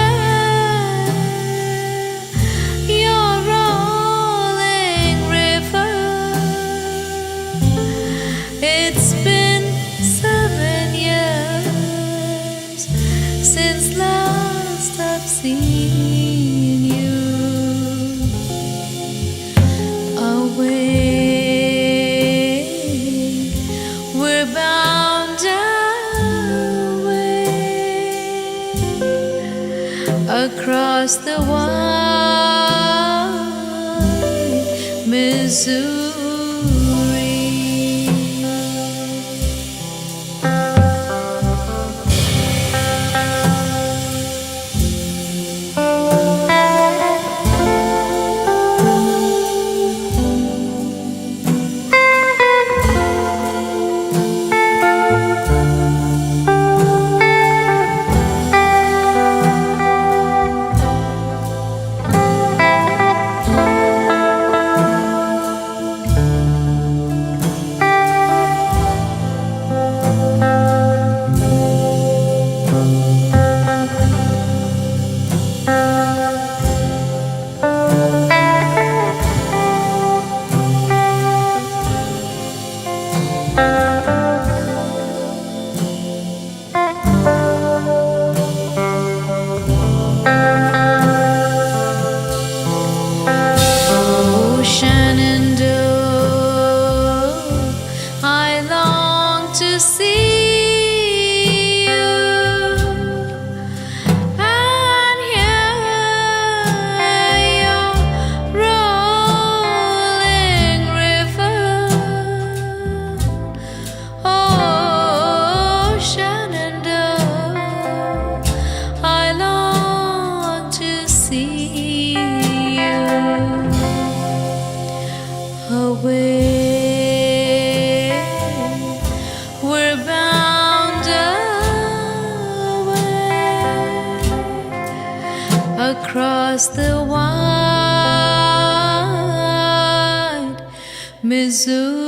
since last I've seen you. Away, we're bound away across the wide Missouri. Across the wide Missouri.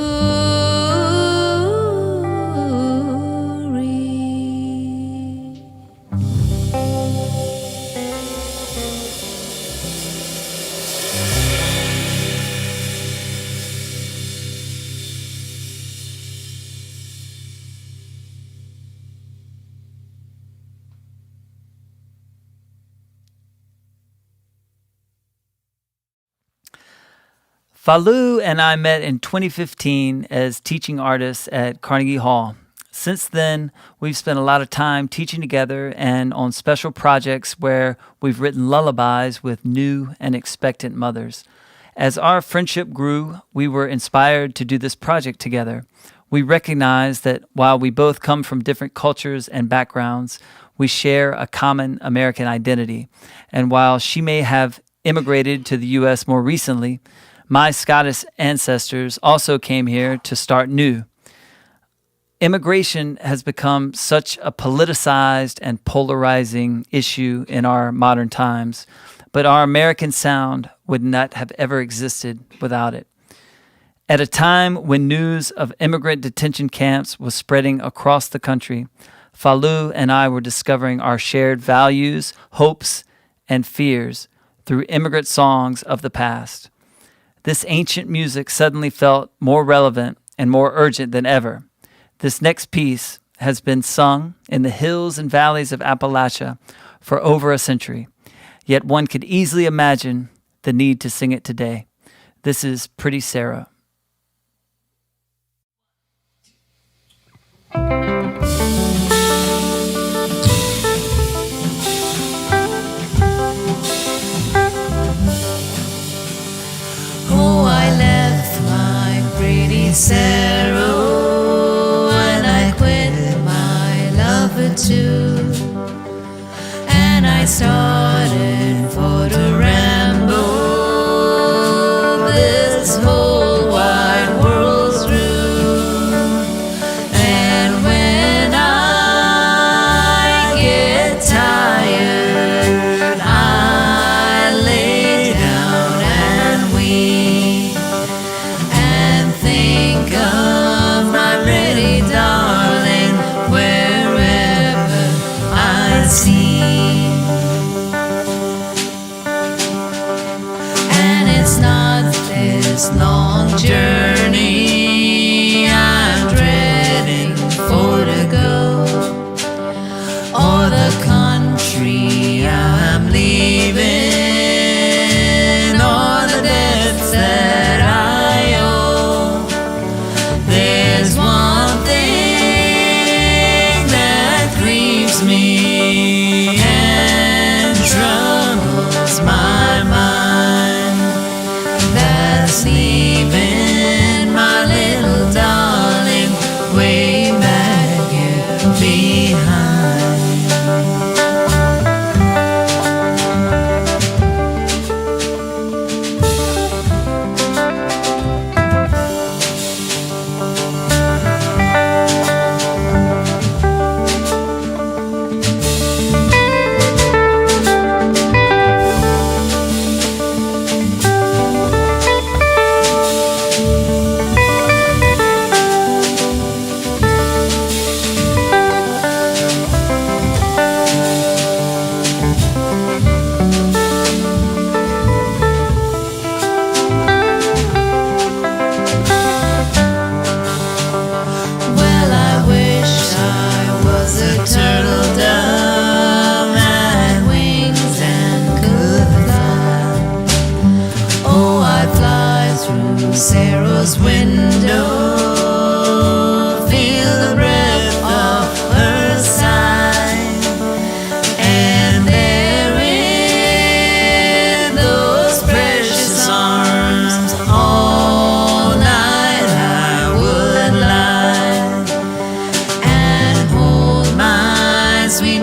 Falu and I met in 2015 as teaching artists at Carnegie Hall. Since then, we've spent a lot of time teaching together and on special projects where we've written lullabies with new and expectant mothers. As our friendship grew, we were inspired to do this project together. We recognized that while we both come from different cultures and backgrounds, we share a common American identity. And while she may have immigrated to the U.S. more recently, my Scottish ancestors also came here to start new. Immigration has become such a politicized and polarizing issue in our modern times, but our American sound would not have ever existed without it. At a time when news of immigrant detention camps was spreading across the country, Falu and I were discovering our shared values, hopes, and fears through immigrant songs of the past. This ancient music suddenly felt more relevant and more urgent than ever. This next piece has been sung in the hills and valleys of Appalachia for over a century, yet one could easily imagine the need to sing it today. This is Pretty Sarah. Sarah, and I quit my lover too, and I started for to ramble this whole wide world through. And when I get tired, I lay down and weep and think of my pretty darling wherever I see. And it's not this long journey I'm dreading for to go, or the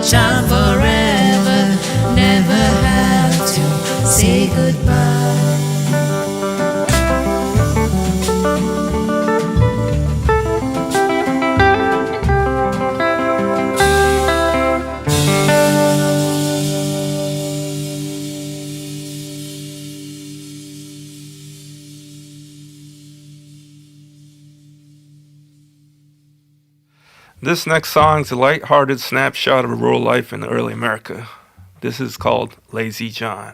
sunshine forever. Never have to say goodbye. This next song is a light-hearted snapshot of rural life in early America. This is called Lazy John.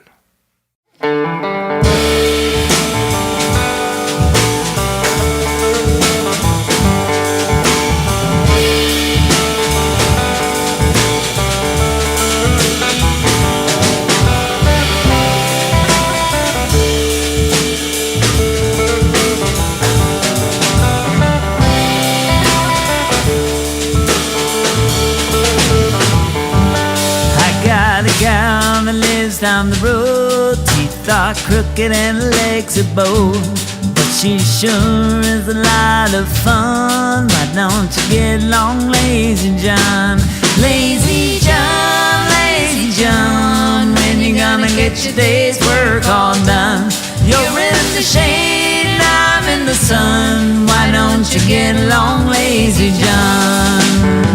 Gal that lives down the road, teeth are crooked and legs are bowed, but she sure is a lot of fun. Why don't you get along, Lazy John? Lazy John, Lazy John, when you gonna get your day's work all done? You're in the shade and I'm in the sun. Why don't you get along, Lazy John?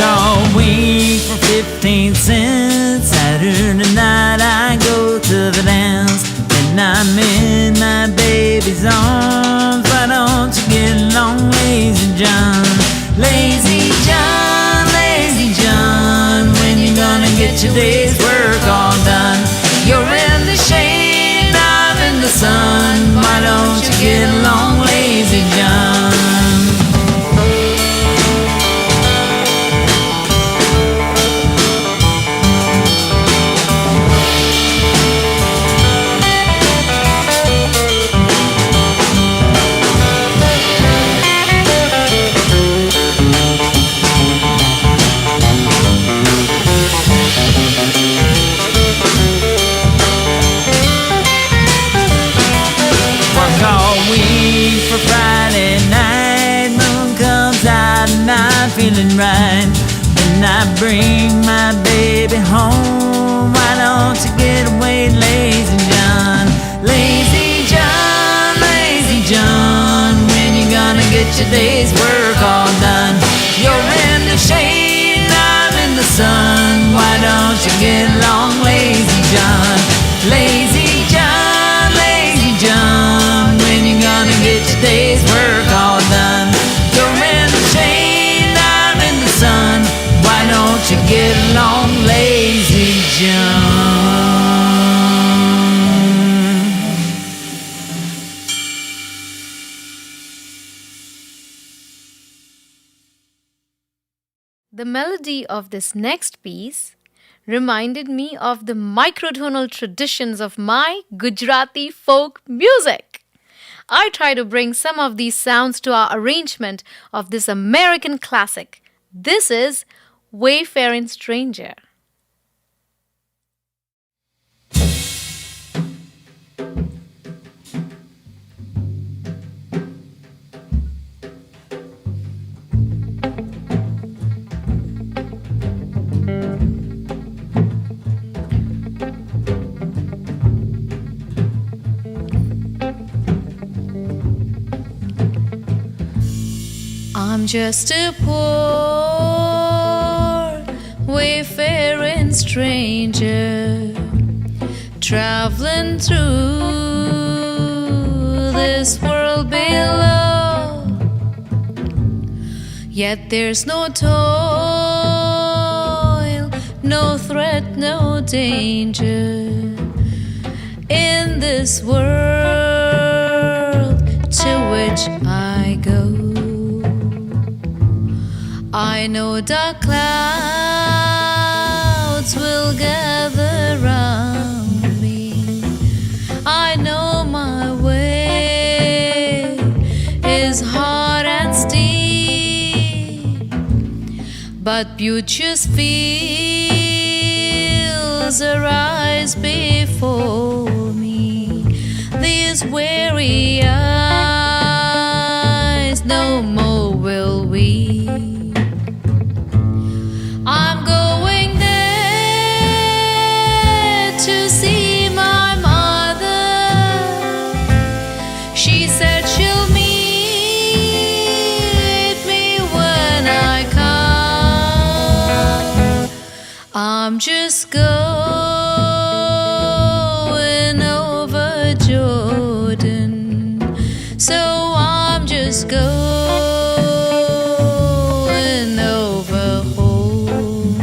All week for 15 cents. Saturday night I go to the dance. Then I'm in my baby's arms. Why don't you get along, Lazy John? Lazy John, Lazy John, when you gonna get your day's work all done? You're in the shade, I'm in the sun. Why don't you get along, Lazy John? Feeling right when I bring my baby home. Why don't you get away, Lazy John? Lazy John, Lazy John, when you gonna get your day's work all done? You're in the shade, I'm in the sun. Why don't you get along, Lazy John? Lazy John, Lazy John, when you gonna get your day's work all done? You're in the shade, why don't you get along, Lazy John? The melody of this next piece reminded me of the microtonal traditions of my Gujarati folk music. I try to bring some of these sounds to our arrangement of this American classic. This is Wayfaring Stranger. I'm just a poor wayfaring stranger traveling through this world below. Yet there's no toil, no threat, no danger in this world to which I go. I know dark clouds will gather round me, but beauteous fields arise before me. These weary eyes no more will weep. I'm going there to see my mother. She said she'll meet me when I come. I'm just going over Jordan, so I'm just going over home.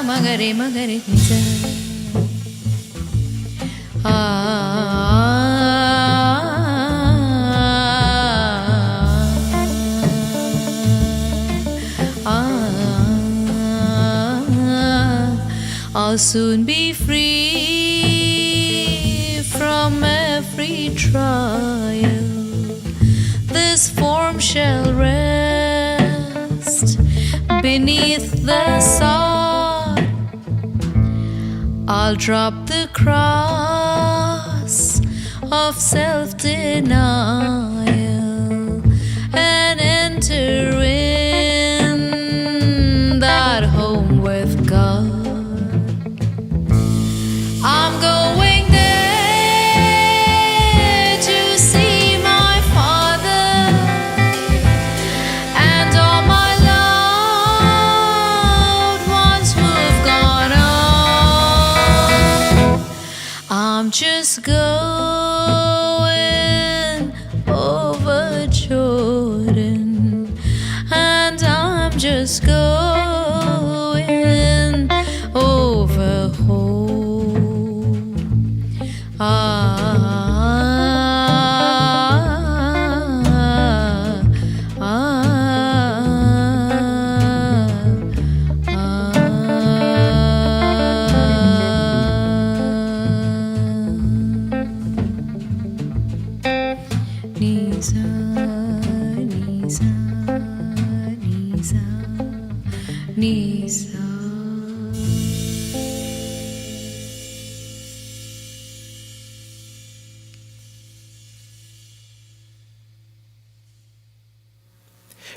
Magare magare nisa. I'll soon be free from every trial. This form shall rest beneath the sod. I'll drop the cross of self-denial and enter in that home with God. I'm going there to see my Father and all my loved ones who've gone on. I'm just going over Jordan, and I'm just going over home. Nisa, Nisa, Nisa, Nisa.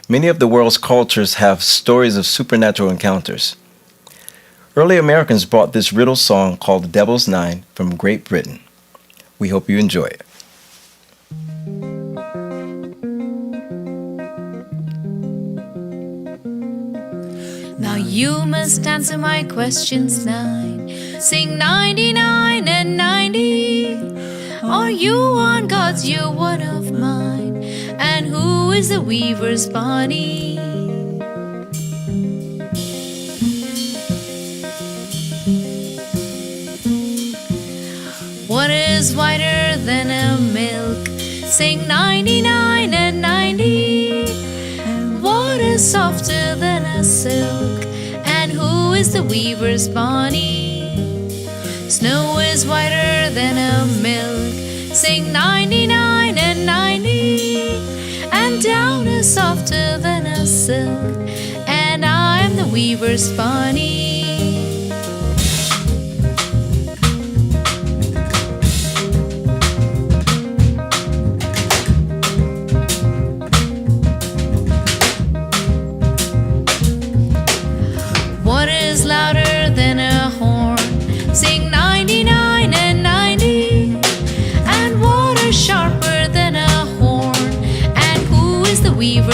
Many of the world's cultures have stories of supernatural encounters. Early Americans brought this riddle song called The Devil's Nine from Great Britain. We hope you enjoy it. Now you must answer my questions 9. Sing 99 and 90. Are you one God's, you one of mine? And who is the weaver's Bonnie? What is whiter than a milk? Sing 99 and 90. What is softer than a silk? And who is the weaver's Bonnie? Snow is whiter than a milk. Sing 99 and 90. And down is softer than a silk. And I am the weaver's Bonnie. What is louder than a horn? Sing 99 and 90. And what is sharper than a horn? And who is the weaver?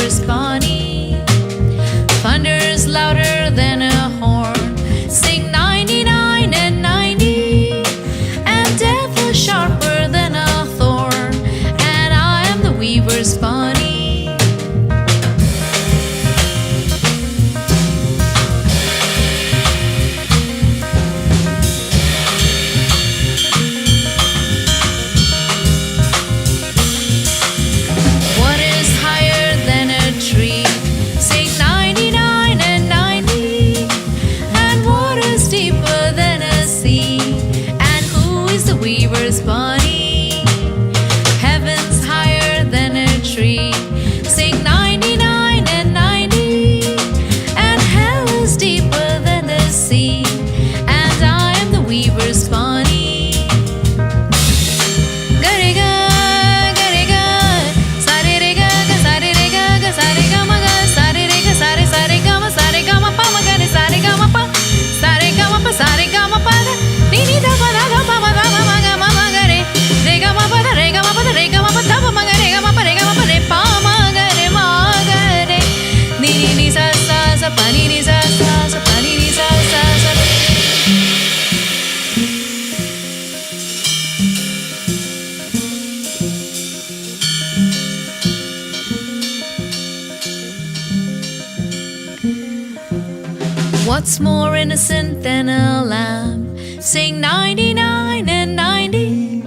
What's more innocent than a lamb? Sing 99 and 90.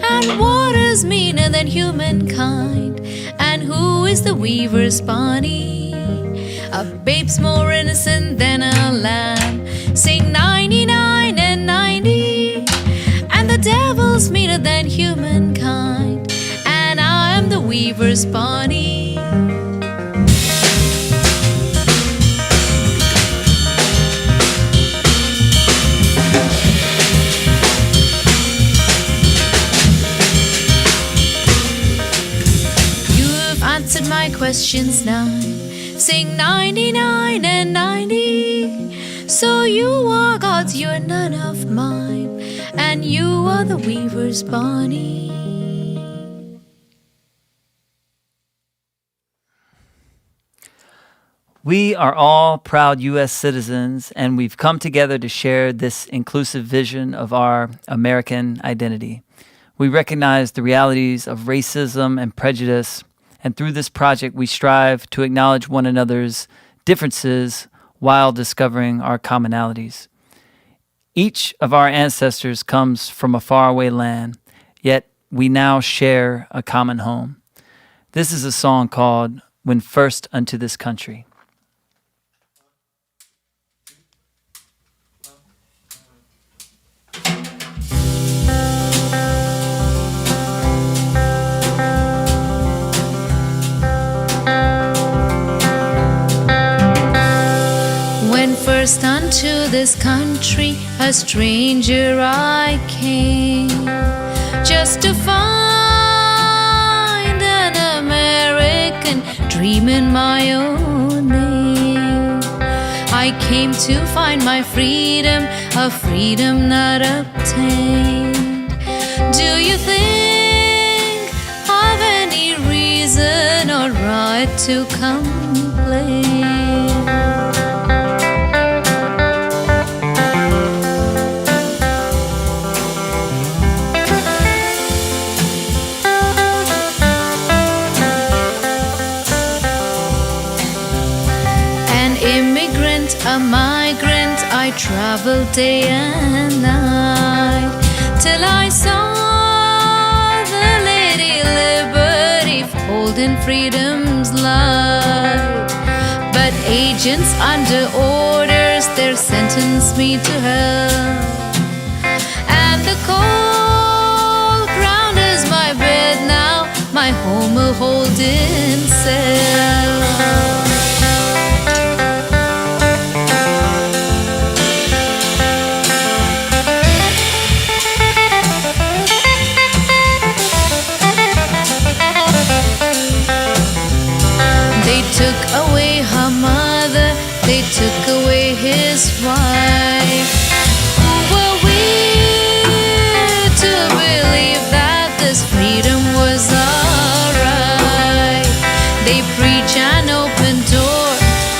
And what is meaner than humankind? And who is the weaver's Bonnie? A babe's more innocent than a lamb. Sing 99 and 90. And the devil's meaner than humankind. And I am the weaver's Bonnie. Answered my questions now. Sing 99 and 90. So you are God's, you're none of mine. And you are the weaver's Bonnie. We are all proud U.S. citizens, and we've come together to share this inclusive vision of our American identity. We recognize the realities of racism and prejudice, and through this project, we strive to acknowledge one another's differences while discovering our commonalities. Each of our ancestors comes from a faraway land, yet we now share a common home. This is a song called When First Unto This Country. First unto this country, a stranger I came, just to find an American dream in my own name. I came to find my freedom, a freedom not obtained. Do you think I've any reason or right to complain? A migrant, I traveled day and night till I saw the Lady Liberty holding freedom's light. But agents under orders, they're sentenced me to hell. And the cold ground is my bed now, my home a holding cell. Took away her mother, they took away his wife. Who were we to believe that this freedom was alright? They preach an open door,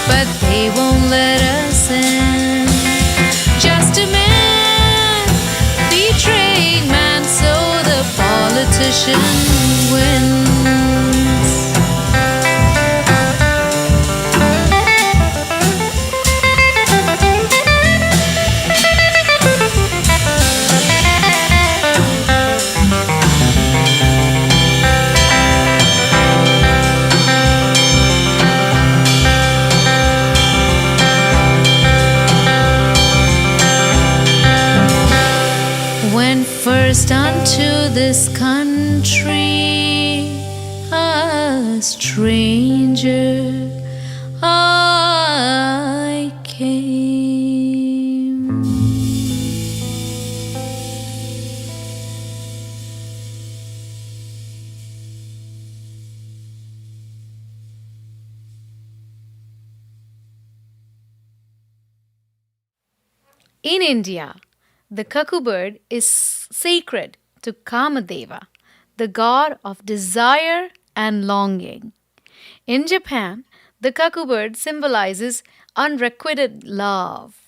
but they won't let us in. Just a man betraying man, so the politician wins. First unto this country, a stranger I came. In India, the cuckoo bird is sacred to Kamadeva, the god of desire and longing. In Japan, the cuckoo bird symbolizes unrequited love.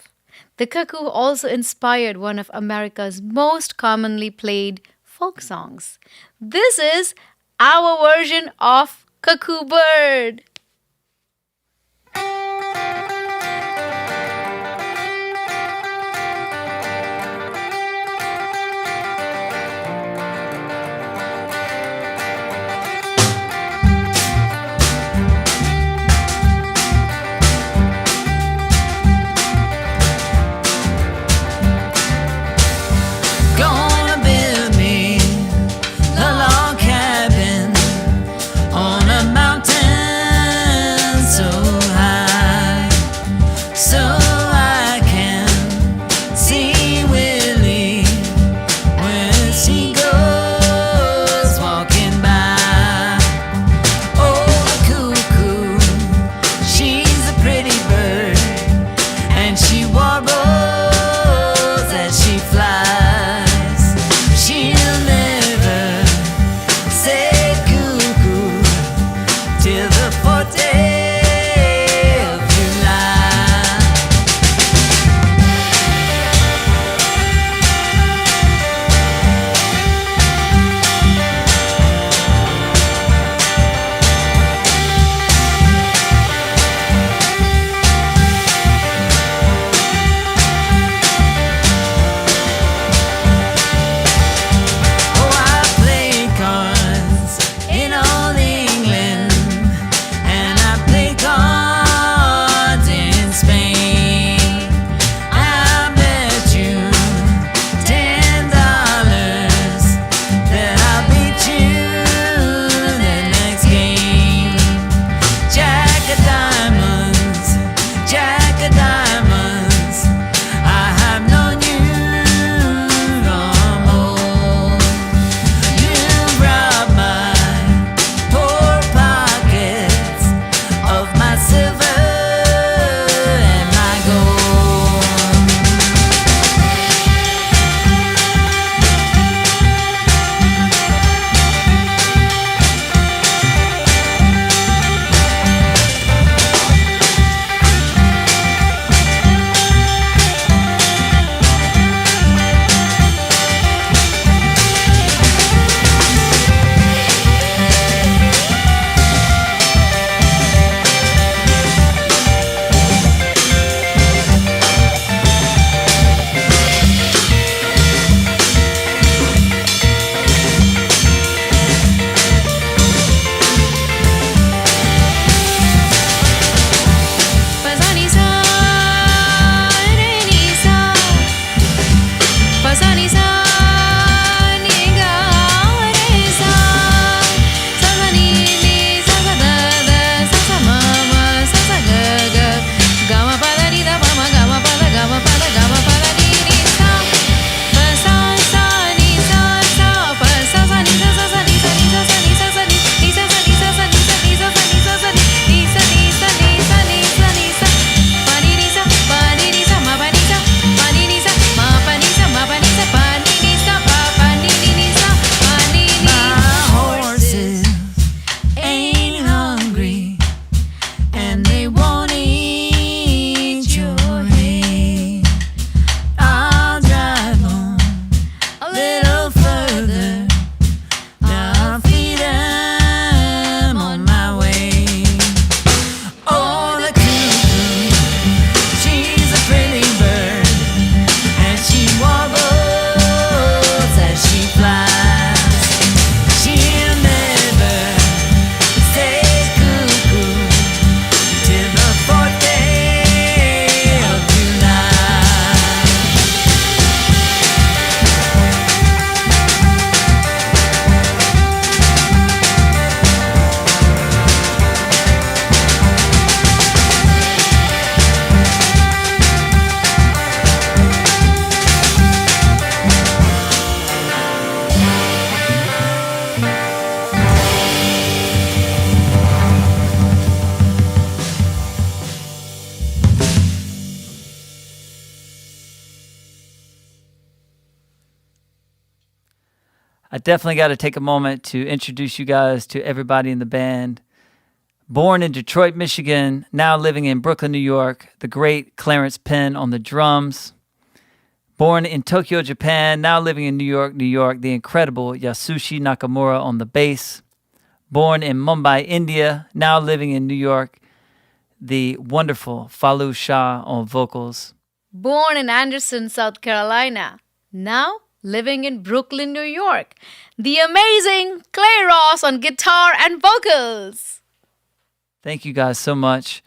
The cuckoo also inspired one of America's most commonly played folk songs. This is our version of Cuckoo Bird. I definitely got to take a moment to introduce you guys to everybody in the band. Born in Detroit, Michigan, now living in Brooklyn, New York, the great Clarence Penn on the drums. Born in Tokyo, Japan, now living in New York, the incredible Yasushi Nakamura on the bass. Born in Mumbai, India, now living in New York, the wonderful Falu Shah on vocals. Born in Anderson, South Carolina, now living in Brooklyn, New York, the amazing Clay Ross on guitar and vocals. Thank you guys so much.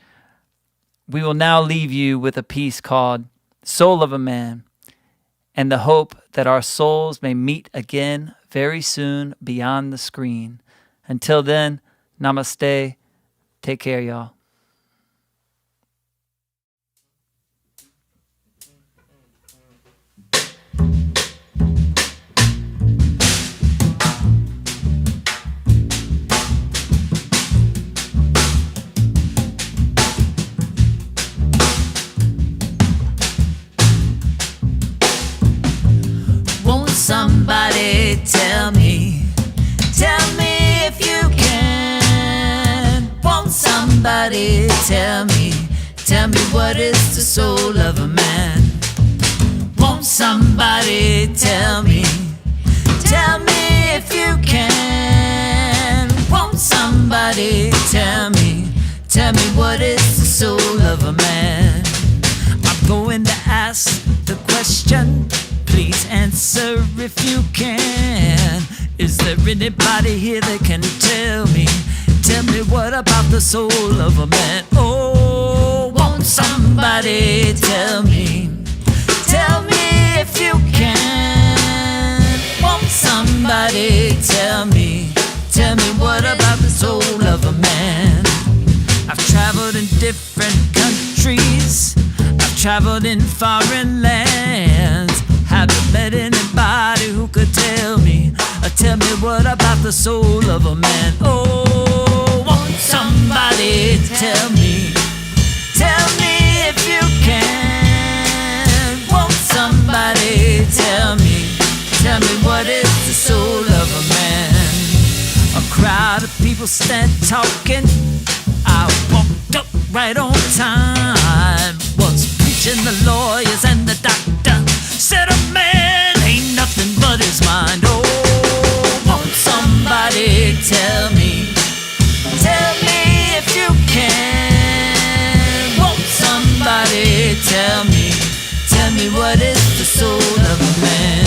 We will now leave you with a piece called Soul of a Man, and the hope that our souls may meet again very soon beyond the screen. Until then, namaste. Take care, y'all. Somebody tell me if you can. Won't somebody tell me what is the soul of a man? Won't somebody tell me if you can? Won't somebody tell me what is the soul of a man? I'm going to ask the question. Please answer if you can. Is there anybody here that can tell me what about the soul of a man? Oh, won't somebody tell me if you can? Won't somebody tell me what about the soul of a man? I've traveled in different countries, I've traveled in foreign lands. Haven't met anybody who could tell me what about the soul of a man. Oh, won't somebody tell me if you can? Won't somebody tell me what is the soul of a man? A crowd of people stand talking. I walked up right on time. Was preaching the lawyers and the doctor. Said a man ain't nothing but his mind. Oh, won't somebody tell me if you can? Won't somebody tell me what is the soul of a man?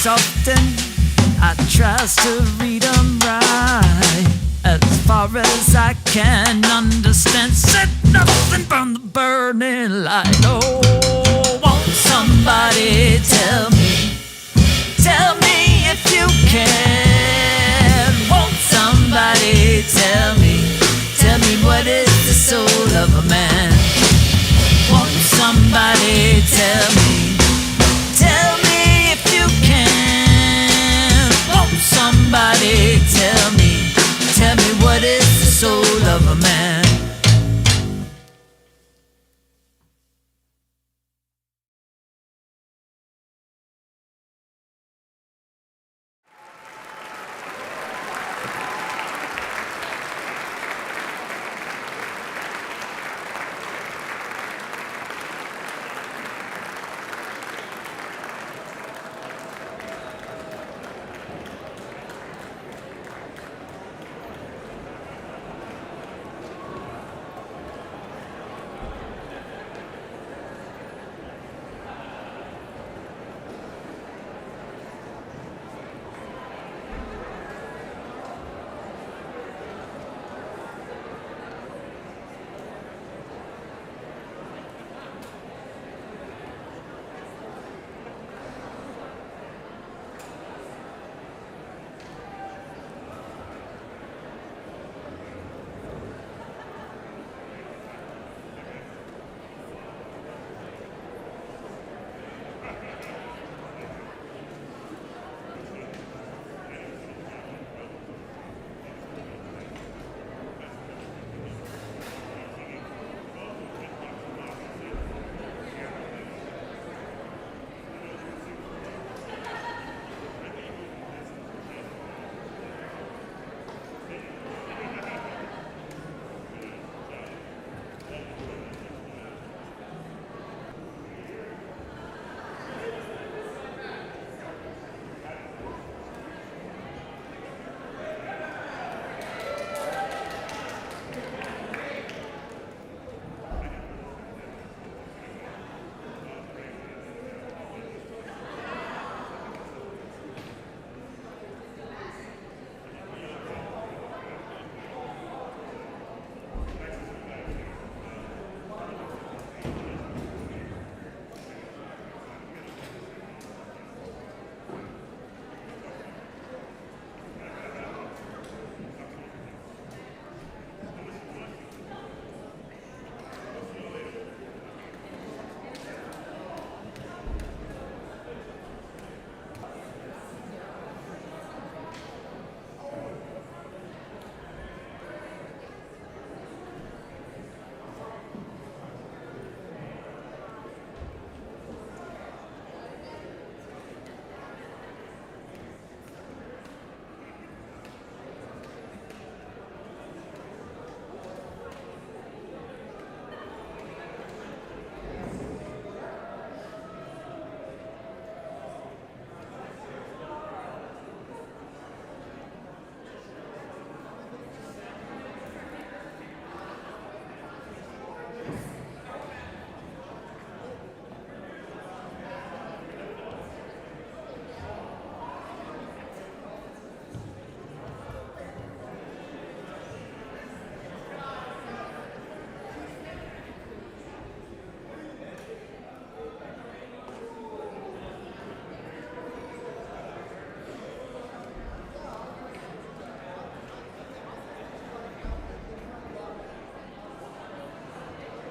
Often I tries to read them right as far as I can understand. Said nothing from the burning light. Oh, won't somebody tell